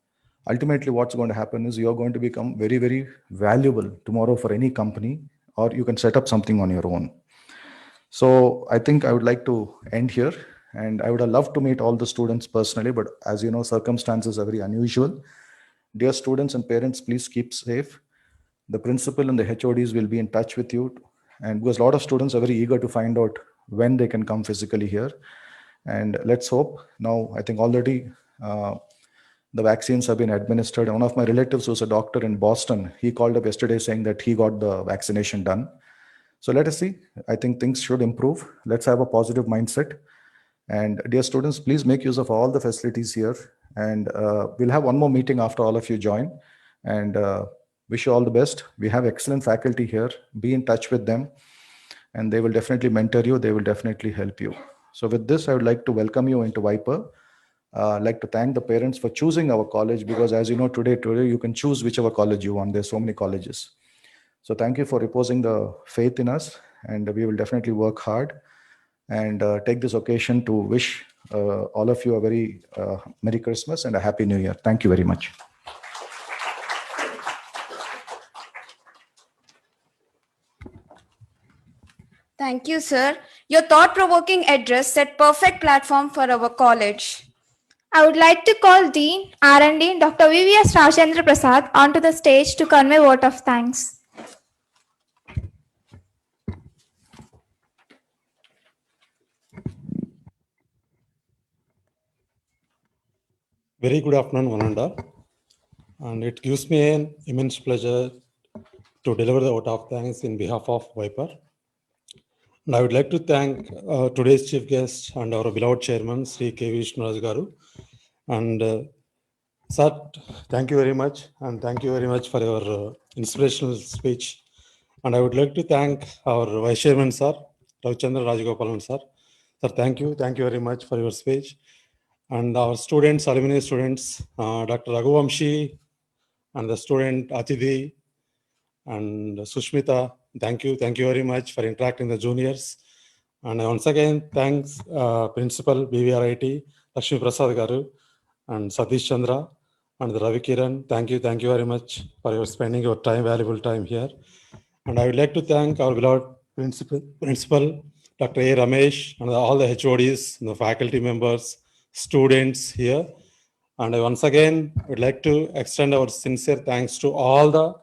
ultimately what's going to happen is you're going to become very, very valuable tomorrow for any company, or you can set up something on your own. So I think I would like to end here, and I would have loved to meet all the students personally, but as you know, circumstances are very unusual. Dear students and parents, please keep safe. The principal and the HODs will be in touch with you, and because a lot of students are very eager to find out when they can come physically here. And let's hope now, I think already the vaccines have been administered. One of my relatives who's a doctor in Boston, he called up yesterday saying that he got the vaccination done. So let us see. I think things should improve. Let's have a positive mindset. And dear students, please make use of all the facilities here. And we'll have one more meeting after all of you join. And wish you all the best. We have excellent faculty here. Be in touch with them. And they will definitely mentor you. They will definitely help you. So with this, I would like to welcome you into Viper. I'd like to thank the parents for choosing our college, because as you know, today you can choose whichever college you want. There's so many colleges. So thank you for reposing the faith in us, and we will definitely work hard and take this occasion to wish all of you a very Merry Christmas and a Happy New Year. Thank you very much. Thank you, sir. Your thought-provoking address set perfect platform for our college. I would like to call Dean R&D Dr. VVS Rajendra Prasad onto the stage to convey vote of thanks. Very good afternoon, Vananda. And it gives me an immense pleasure to deliver the vote of thanks in behalf of Viper. And I would like to thank today's chief guest and our beloved chairman, Sri K. Vishnuraj Garu. And sir, thank you very much. And thank you very much for your inspirational speech. And I would like to thank our vice chairman, sir, Ravichandra Rajagopalan, sir. Sir, thank you. Thank you very much for your speech. And our students, alumni students, Dr. Raghuvamshi, and the student Atidhi, and Sushmita, thank you very much for interacting with the juniors. And once again, thanks Principal BVRIT, Lakshmi Prasad Garu, and Satish Chandra, and the Ravi Kiran. Thank you very much for your spending your time, valuable time here. And I would like to thank our beloved Principal Dr. A. Ramesh, and all the HODs, and the faculty members, students here. And I once again would like to extend our sincere thanks to all the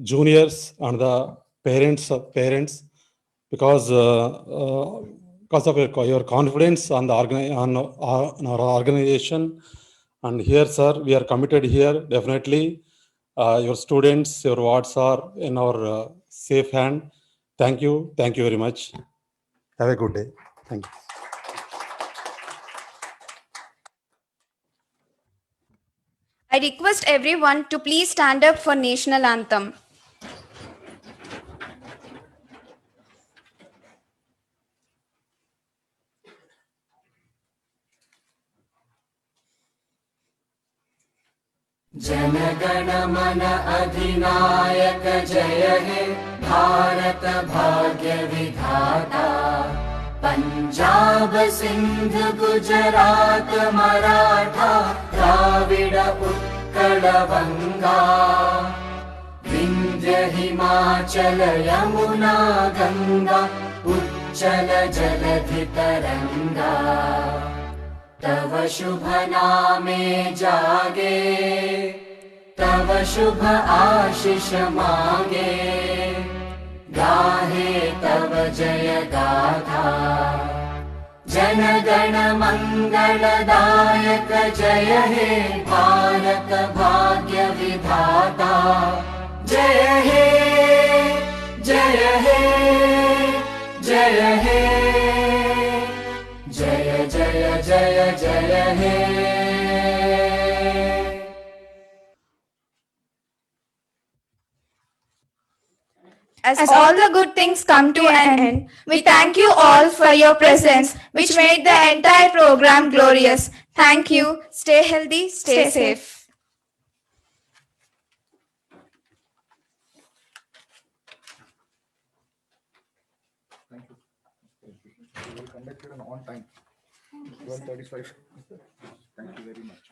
juniors and the parents because of your confidence on the on our organization. And here, sir, we are committed here. Definitely, your students, your wards are in our safe hand. Thank you very much. Have a good day. Thank you. I request everyone to please stand up for national anthem. जनगण मन अधिनायक जय हे भारत भाग्य विधाता पंजाब सिंध गुजरात मराठा द्राविड उत्कल मंगलवंगा विंध्य हिमाचल यमुना गंगा उच्चल जलधि तरंगा तव शुभ नामे जागे तव शुभ आशीष मांगे गाहे तव जय गाथा जन गण मंगलदायक जय हे भारत भाग्य विधाता जय हे जय हे जय हे जय जय जय जय हे As all the good things come to an end, we thank you all for your presence, which made the entire program glorious. Thank you. Stay healthy, stay safe. Thank you. You were conducted on time. 12:35. Thank you very much.